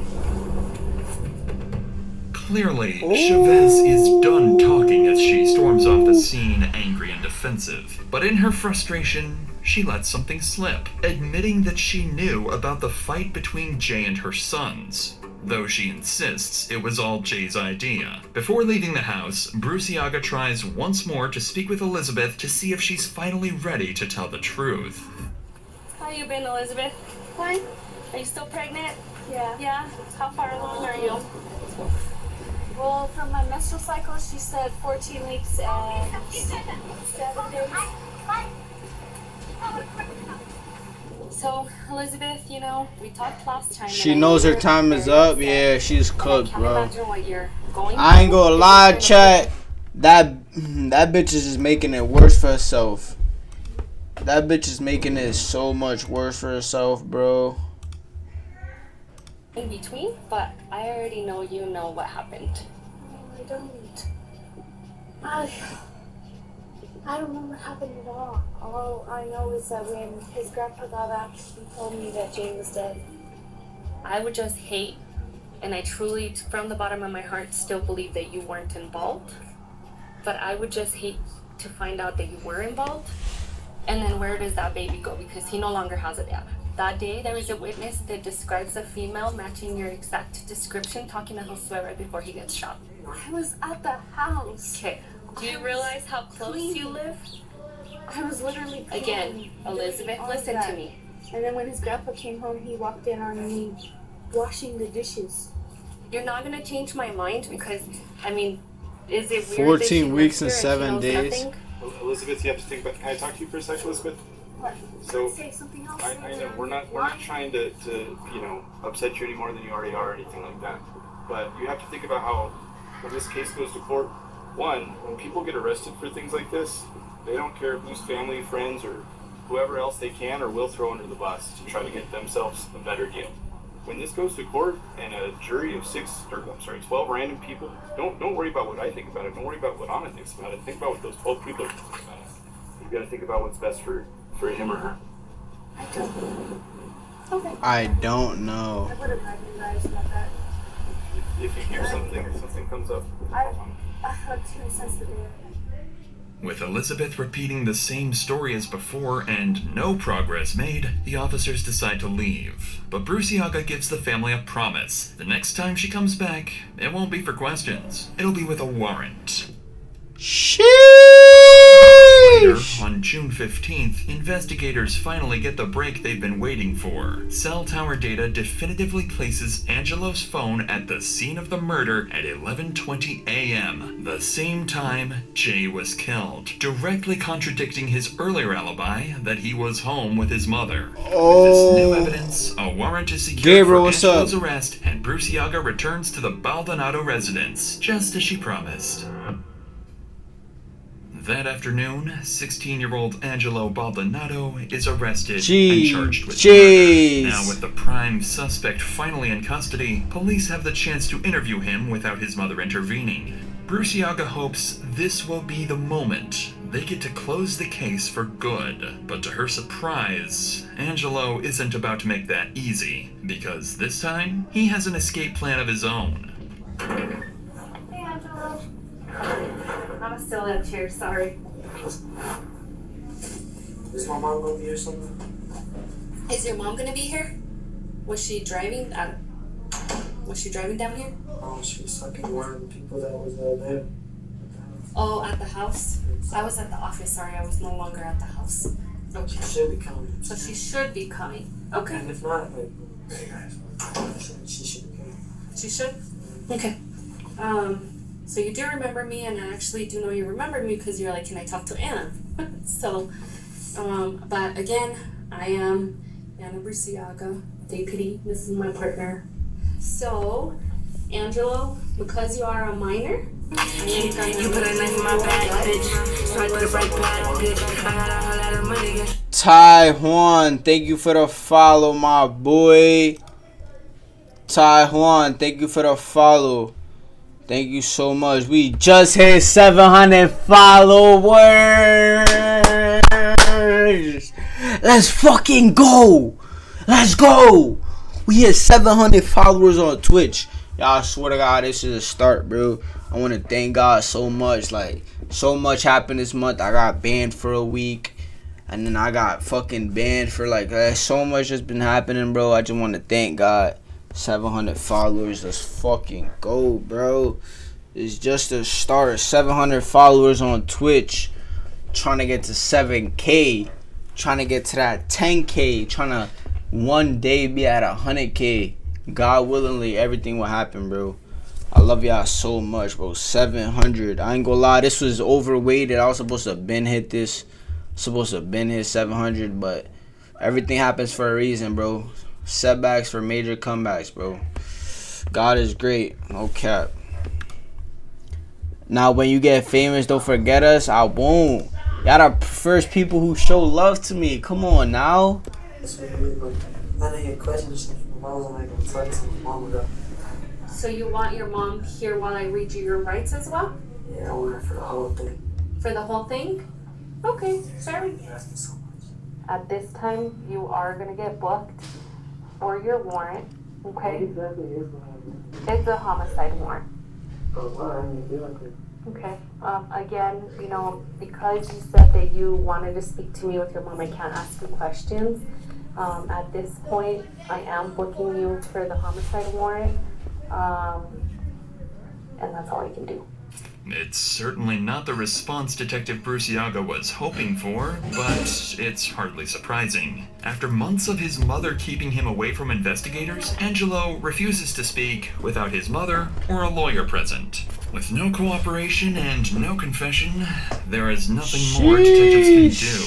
Clearly, Chavez is done talking as she storms off the scene, angry and defensive. But in her frustration, she lets something slip, admitting that she knew about the fight between Jay and her sons, though she insists it was all Jay's idea. Before leaving the house, Bruciaga tries once more to speak with Elizabeth to see if she's finally ready to tell the truth. How you been, Elizabeth? Fine. Are you still pregnant? Yeah. Yeah? How far along are you? Well, from my menstrual cycle, she said 14 weeks and 7 days. So, Elizabeth, you know, we talked last time. She and I knows know her you're time is very up. upset. Yeah, she's And I cooked, can't bro. imagine what you're going I ain't through. gonna lie, chat. That bitch is just making it worse for herself. That bitch is making it so much worse for herself, bro. In between, but I already know you know what happened. I don't. I don't know what happened at all. All I know is that when his grandpa got back, he told me that Jay was dead. I would just hate, and I truly, from the bottom of my heart, still believe that you weren't involved. But I would just hate to find out that you were involved. And then where does that baby go? Because he no longer has a dad. That day, there was a witness that describes a female matching your exact description, talking to Josue right before he gets shot. I was at the house. Okay. Do you realize how close you live? I was literally Again, cleaning, Elizabeth, doing all of listen that. to me. And then when his grandpa came home, he walked in on me washing the dishes. You're not gonna change my mind because, I mean, is it weird 14 that she weeks lives and here 7 she knows days. nothing? Elizabeth, you have to think about. Can I talk to you for a second, Elizabeth? What? So Say something else. I know we're not trying to upset you any more than you already are or anything like that. But you have to think about how when this case goes to court, one, when people get arrested for things like this, they don't care whose family, friends, or whoever else they can or will throw under the bus to try to get themselves a better deal. When this goes to court and a jury of 12 random people, don't worry about what I think about it. Don't worry about what Anna thinks about it. Think about what those 12 people think about it. You gotta think about what's best for him or her. I don't. Okay. I don't know. I would have had you guys about that. If you hear something comes up. I had 2 cents to do it. With Elizabeth repeating the same story as before and no progress made, the officers decide to leave. But Bruciaga gives the family a promise. The next time she comes back, it won't be for questions. It'll be with a warrant. Sheesh! later, Sheesh. on June 15th, investigators finally get the break they've been waiting for. Cell tower data definitively places Angelo's phone at the scene of the murder at 11:20 a.m., the same time Jay was killed, directly contradicting his earlier alibi that he was home with his mother. With this new evidence, a warrant is secured Gabriel, for what's Angelo's up? arrest, and Bruciaga returns to the Baldonado residence, just as she promised. That afternoon, 16-year-old Angelo Baldonado is arrested and charged with murder. Now with the prime suspect finally in custody, police have the chance to interview him without his mother intervening. Bruciaga hopes this will be the moment they get to close the case for good. But to her surprise, Angelo isn't about to make that easy, because this time, he has an escape plan of his own. Hey, Angelo. I'm still in a chair, sorry. Is my mom gonna be here somewhere? Is your mom gonna be here? Was she driving down here? Oh, she was talking to one of the people that was there. Oh, at the house? I was at the office, sorry, I was no longer at the house. Okay. She should be coming. So she should be coming. Okay. And if not, like, hey guys, she should be coming. She should? Okay. So you do remember me, and I actually do know you remembered me because you're like, can I talk to Anna? So, but again, I am Anna Bruciaga, deputy. This is my partner. So, Angelo, because you are a minor, I am gonna you put a knife in my back, bitch. So I did the right path, bitch. I got a whole lot of money. Taiwan, thank you for the follow, my boy. Taiwan, thank you for the follow. Thank you so much. We just hit 700 followers. Let's fucking go. Let's go. We hit 700 followers on Twitch. Y'all, I swear to God, this is a start, bro. I want to thank God so much. Like, so much happened this month. I got banned for a week. And then I got fucking banned for like, so much has been happening, bro. I just want to thank God. 700 followers. Let's fucking go, bro. It's just a start. 700 followers on Twitch. Trying to get to 7K. Trying to get to that 10K. Trying to one day be at 100K. God willingly, everything will happen, bro. I love y'all so much, bro. 700. I ain't gonna lie. This was overweighted. I was supposed to have been hit this. Supposed to have been hit 700, but everything happens for a reason, bro. Setbacks for major comebacks, bro. God is great. No cap. Now, when you get famous, don't forget us. I won't. Y'all the first people who show love to me. Come on now. None of your questions. My mom was like, I'm talking to my mom about. So you want your mom here while I read you your rights as well? Yeah, I want her for the whole thing. For the whole thing? Okay, sorry. At this time, you are going to get booked for your warrant, okay? What exactly is the warrant? It's a homicide warrant. Oh, wow, I didn't feel like it. Okay. Again, you know, because you said that you wanted to speak to me with your mom, I can't ask you questions. At this point, I am booking you for the homicide warrant, and that's all I can do. It's certainly not the response Detective Bruciaga was hoping for, but it's hardly surprising. After months of his mother keeping him away from investigators, Angelo refuses to speak without his mother or a lawyer present. With no cooperation and no confession, there is nothing more detectives can do.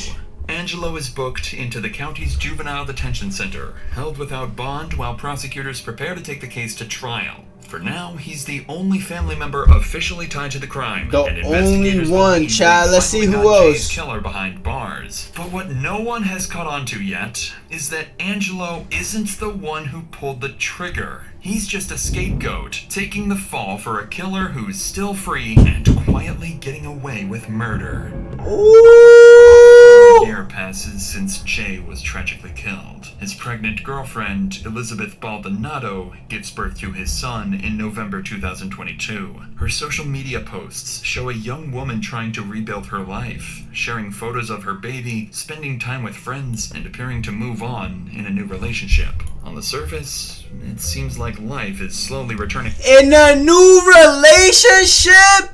Angelo is booked into the county's juvenile detention center, held without bond while prosecutors prepare to take the case to trial. For now, he's the only family member officially tied to the crime. The and investigators only one, believe child. they Let's see finally who got Jay's else. killer behind bars. But what no one has caught on to yet is that Angelo isn't the one who pulled the trigger. He's just a scapegoat, taking the fall for a killer who's still free and quietly getting away with murder. Ooh. A year passes since Jay was tragically killed. His pregnant girlfriend, Elizabeth Baldonado, gives birth to his son in November 2022. Her social media posts show a young woman trying to rebuild her life, sharing photos of her baby, spending time with friends, and appearing to move on in a new relationship. On the surface, it seems like life is slowly returning. In a new relationship?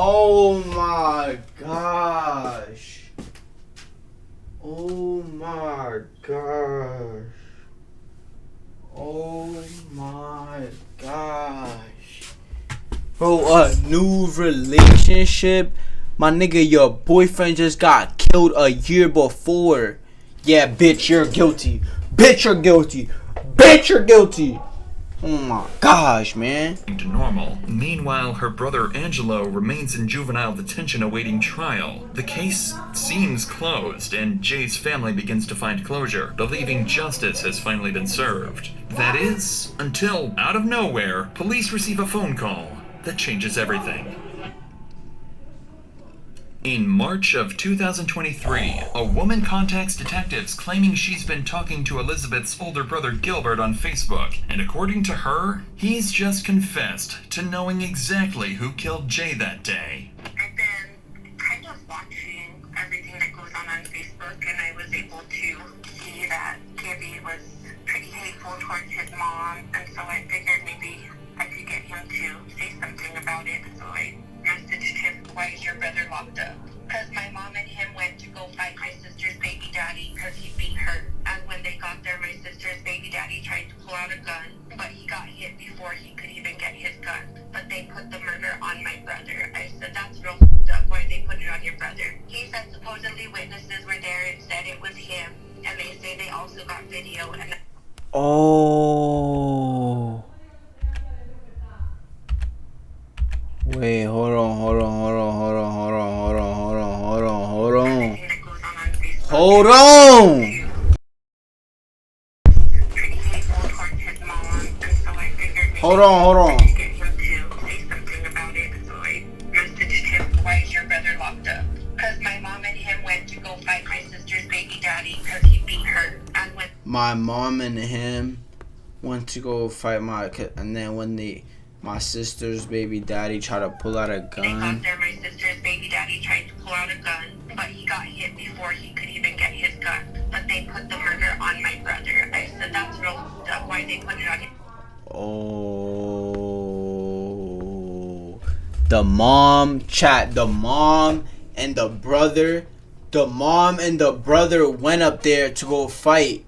Oh my gosh. Oh my gosh. Oh my gosh. Bro, a new relationship? My nigga, your boyfriend just got killed a year before. Yeah, bitch, you're guilty. Bitch, you're guilty. Bitch, you're guilty. Oh my gosh, man. To normal. Meanwhile, her brother Angelo remains in juvenile detention awaiting trial. The case seems closed, and Jay's family begins to find closure, believing justice has finally been served. That is, until, out of nowhere, police receive a phone call that changes everything. In March of 2023, a woman contacts detectives claiming she's been talking to Elizabeth's older brother Gilbert on Facebook, and according to her, he's just confessed to knowing exactly who killed Jay that day. I've been kind of watching everything that goes on Facebook, and I was able to see that Gibby was pretty hateful towards his mom, and so I figured maybe I could get him to say something about it, so I messaged him, "Why is your brother locked up?" Because my mom and him went to go fight my sister's baby daddy because he beat her. And when they got there, my sister's baby daddy tried to pull out a gun, but he got hit before he could even get his gun. But they put the murder on my brother. I said, "That's real fucked up. Why they put it on your brother?" He said supposedly witnesses were there and said it was him. And they say they also got video and... Oh. Wait, hold on. Hold on. Hold on. Messaged him, "Why is your brother locked up?" Because my mom and him went to go fight my sister's baby daddy because he beat her. And when my mom and him went to go fight and then when my sister's baby daddy tried to pull out a gun. They got there, my sister's baby daddy tried to pull out a gun, but he got hit before he could even get his gun. But they put the murder on my brother. I said, "That's real fucked up. Why they put it on him?" Oh, the mom and the brother went up there to go fight,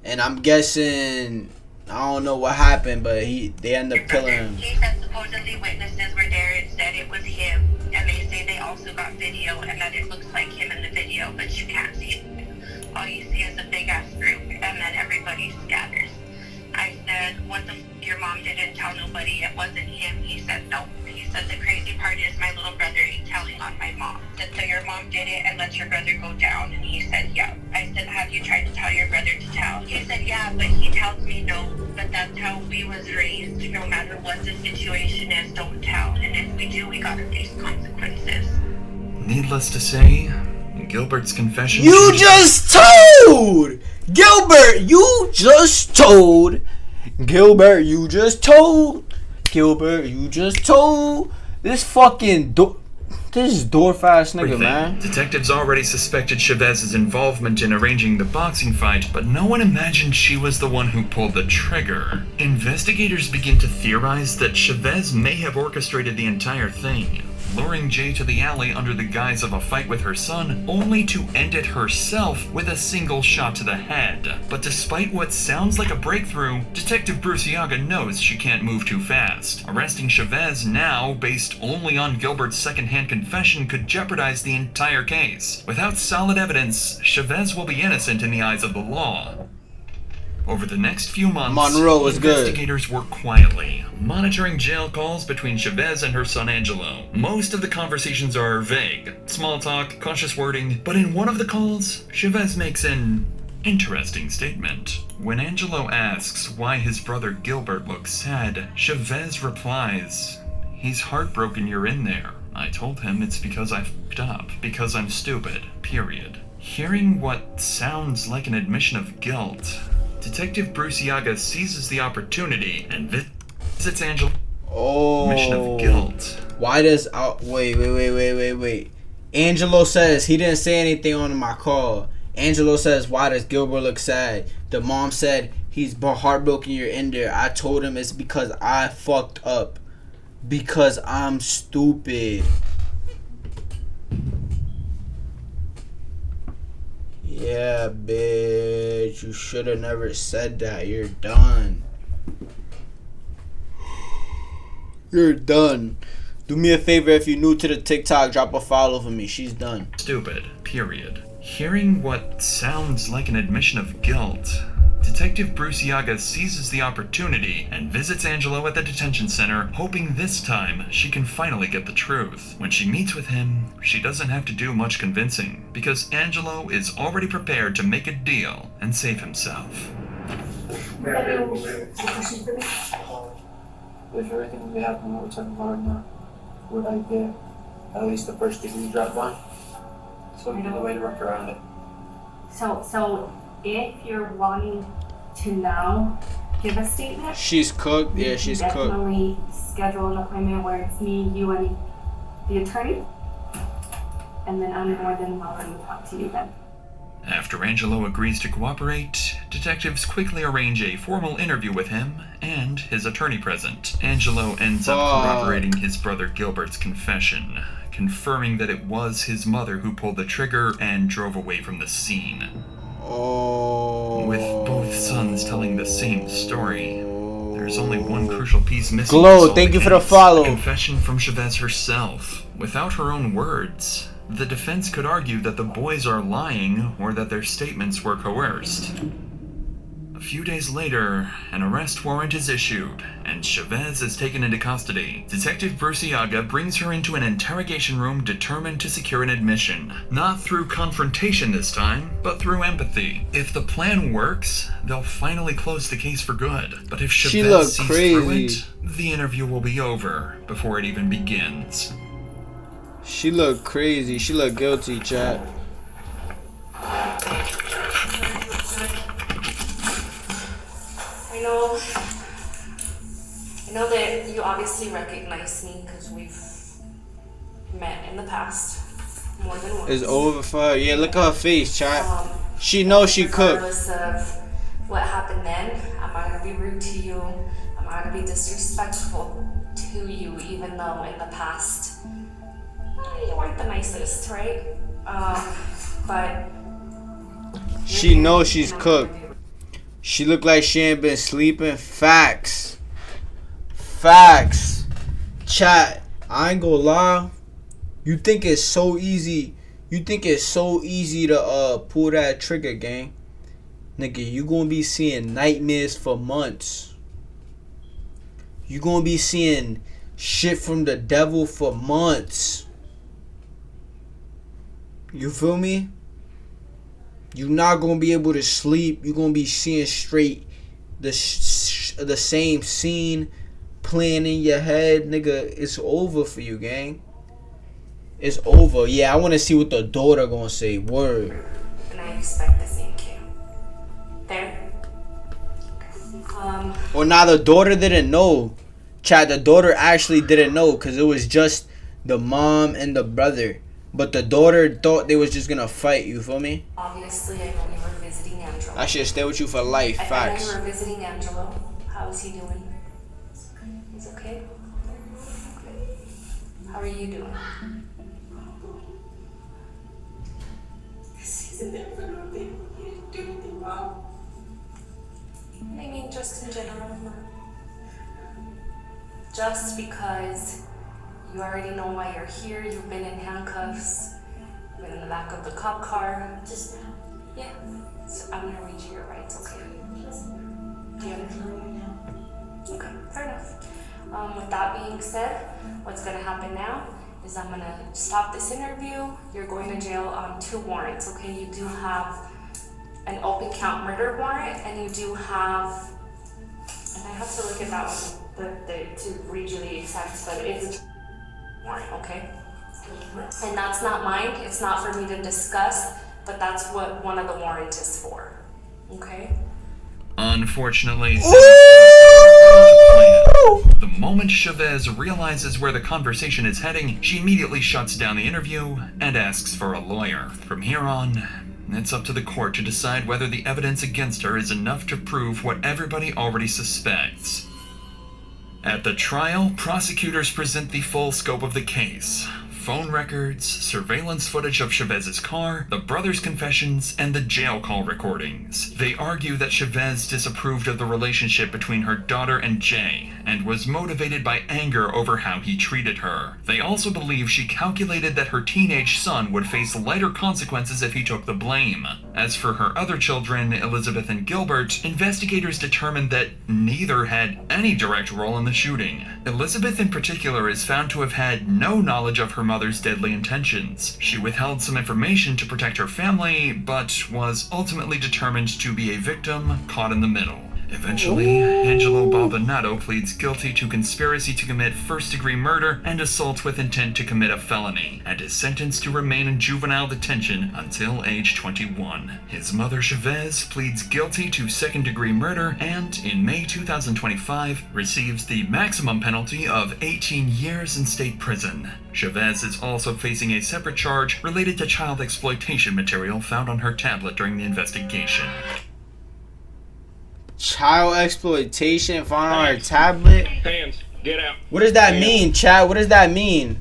and I'm guessing, I don't know what happened, but they ended up killing him. He said supposedly witnesses were there and said it was him, and they say they also got video and that it looks like him in the video, but you can't see it. All you see is a big ass group, and then everybody scatters. I said, "What the f***, your mom didn't tell nobody it wasn't him?" He said, "No." He said, "The crazy part is my little brother ain't telling on my mom." I said, "So your mom did it and let your brother go down?" And he said, "Yeah." I said, "Have you tried to tell your brother to tell?" He said, "Yeah, but he tells me no. But that's how we was raised. No matter what the situation is, don't tell. And if we do, we gotta face consequences." Needless to say, Gilbert's confession... You just told! Gilbert, you just told this fucking this dwarf ass nigga, man. Detectives already suspected Chavez's involvement in arranging the boxing fight, but no one imagined she was the one who pulled the trigger. Investigators begin to theorize that Chavez may have orchestrated the entire thing, luring Jay to the alley under the guise of a fight with her son, only to end it herself with a single shot to the head. But despite what sounds like a breakthrough, Detective Bruciaga knows she can't move too fast. Arresting Chavez now, based only on Gilbert's secondhand confession, could jeopardize the entire case. Without solid evidence, Chavez will be innocent in the eyes of the law. Over the next few months, investigators work quietly, monitoring jail calls between Chavez and her son Angelo. Most of the conversations are vague, small talk, cautious wording, but in one of the calls, Chavez makes an interesting statement. When Angelo asks why his brother Gilbert looks sad, Chavez replies, "He's heartbroken you're in there. I told him it's because I f***ed up, because I'm stupid, period." Hearing what sounds like an admission of guilt, Detective Bruciaga seizes the opportunity and visits Angelo. Admission of guilt. Why does wait. Angelo says he didn't say anything on my call. Angelo says, "Why does Gilbert look sad?" The mom said, "He's heartbroken you're in there. I told him it's because I fucked up." Because I'm stupid. Yeah, bitch. You should have never said that. You're done. You're done. Do me a favor, if you're new to the TikTok, drop a follow for me. She's done. Stupid. Period. Hearing what sounds like an admission of guilt, Detective Bruce Yaga seizes the opportunity and visits Angelo at the detention center, hoping this time she can finally get the truth. When she meets with him, she doesn't have to do much convincing, because Angelo is already prepared to make a deal and save himself. With everything we have when we're talking about right now, would I get at least the first degree drop by? So we know the way to work around it. So if you're wanting to now give a statement, She's cooked. Yeah, she's cooked. definitely schedule an appointment where it's me, you, and the attorney, and then I'm more than welcome to talk to you then. After Angelo agrees to cooperate, detectives quickly arrange a formal interview with him and his attorney present. Angelo ends up corroborating his brother Gilbert's confession, confirming that it was his mother who pulled the trigger and drove away from the scene. With both sons telling the same story, there's only one crucial piece missing. Glow, thank you for the follow. A confession from Chavez herself. Without her own words, the defense could argue that the boys are lying or that their statements were coerced. A few days later, an arrest warrant is issued, and Chavez is taken into custody. Detective Burciaga brings her into an interrogation room determined to secure an admission. Not through confrontation this time, but through empathy. If the plan works, they'll finally close the case for good. But if Chavez sees through it, the interview will be over before it even begins. She looked crazy. She looked guilty, chat. I know that you obviously recognize me because we've met in the past more than once. It's over for her. Yeah, look at her face, chat. She knows she cooked. Regardless of what happened then, I'm not gonna be rude to you. I'm not gonna be disrespectful to you, even though in the past you weren't the nicest, right? But she knows she's cooked. She looked like she ain't been sleeping. Facts. Facts. Chat, I ain't gonna lie. You think it's so easy. You think it's so easy to pull that trigger, gang. Nigga, you gonna be seeing nightmares for months. You gonna be seeing shit from the devil for months. You feel me? You're not gonna be able to sleep. You're gonna be seeing straight the same scene playing in your head, nigga. It's over for you, gang. It's over. Yeah, I want to see what the daughter gonna say. Word. And I expect the same too. There. Or now the daughter didn't know. Chad, the daughter actually didn't know because it was just the mom and the brother. But the daughter thought they was just gonna fight, you feel me? Obviously, I know you were visiting Angelo. I should stay with you for life, facts. I know you were visiting Angelo. How is he doing? He's okay? How are you doing? He's in there for nothing. He didn't do anything wrong. I mean, just in general. Just because you already know why you're here, you've been in handcuffs, you've been in the back of the cop car. Just, yeah. So I'm gonna read you your rights, okay? Do you understand? Okay, fair enough. With that being said, what's gonna happen now is I'm gonna stop this interview. You're going to jail on 2 warrants, okay? You do have an open count murder warrant, and you do have, and I have to look at that one to read you the exact, but it's a warrant, okay? And that's not mine. It's not for me to discuss, but that's what one of the warrants is for, okay? Unfortunately, the moment Chavez realizes where the conversation is heading, she immediately shuts down the interview and asks for a lawyer. From here on, it's up to the court to decide whether the evidence against her is enough to prove what everybody already suspects. At the trial, prosecutors present the full scope of the case. Phone records, surveillance footage of Chavez's car, the brothers' confessions, and the jail call recordings. They argue that Chavez disapproved of the relationship between her daughter and Jay, and was motivated by anger over how he treated her. They also believe she calculated that her teenage son would face lighter consequences if he took the blame. As for her other children, Elizabeth and Gilbert, investigators determined that neither had any direct role in the shooting. Elizabeth in particular is found to have had no knowledge of her mother's deadly intentions. She withheld some information to protect her family, but was ultimately determined to be a victim caught in the middle. Eventually, Angelo Baldonado pleads guilty to conspiracy to commit first-degree murder and assault with intent to commit a felony, and is sentenced to remain in juvenile detention until age 21. His mother Chavez pleads guilty to second-degree murder and, in May 2025, receives the maximum penalty of 18 years in state prison. Chavez is also facing a separate charge related to child exploitation material found on her tablet during the investigation. Child exploitation found on her tablet? Hands, get out. What does that mean, Chad? What does that mean?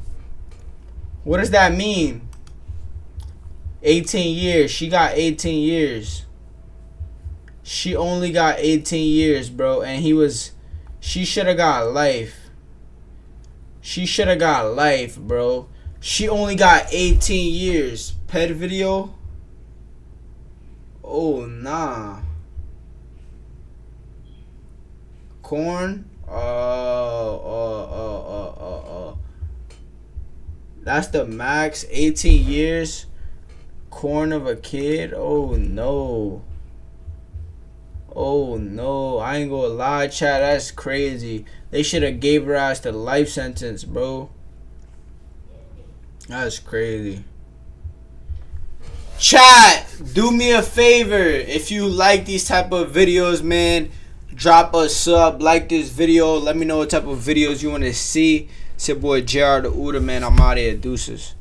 What does that mean? 18 years. She got 18 years. She only got 18 years, bro. And she should have got life. She should have got life, bro. She only got 18 years. Pet video? Oh, nah. Corn? That's the max. 18 years. Corn of a kid? Oh, no. Oh, no. I ain't gonna lie, chat. That's crazy. They should have gave her ass the life sentence, bro. That's crazy. Chat, do me a favor. If you like these type of videos, man, drop a sub, like this video. Let me know what type of videos you want to see. It's your boy JrTheOota, man. I'm out here. Deuces.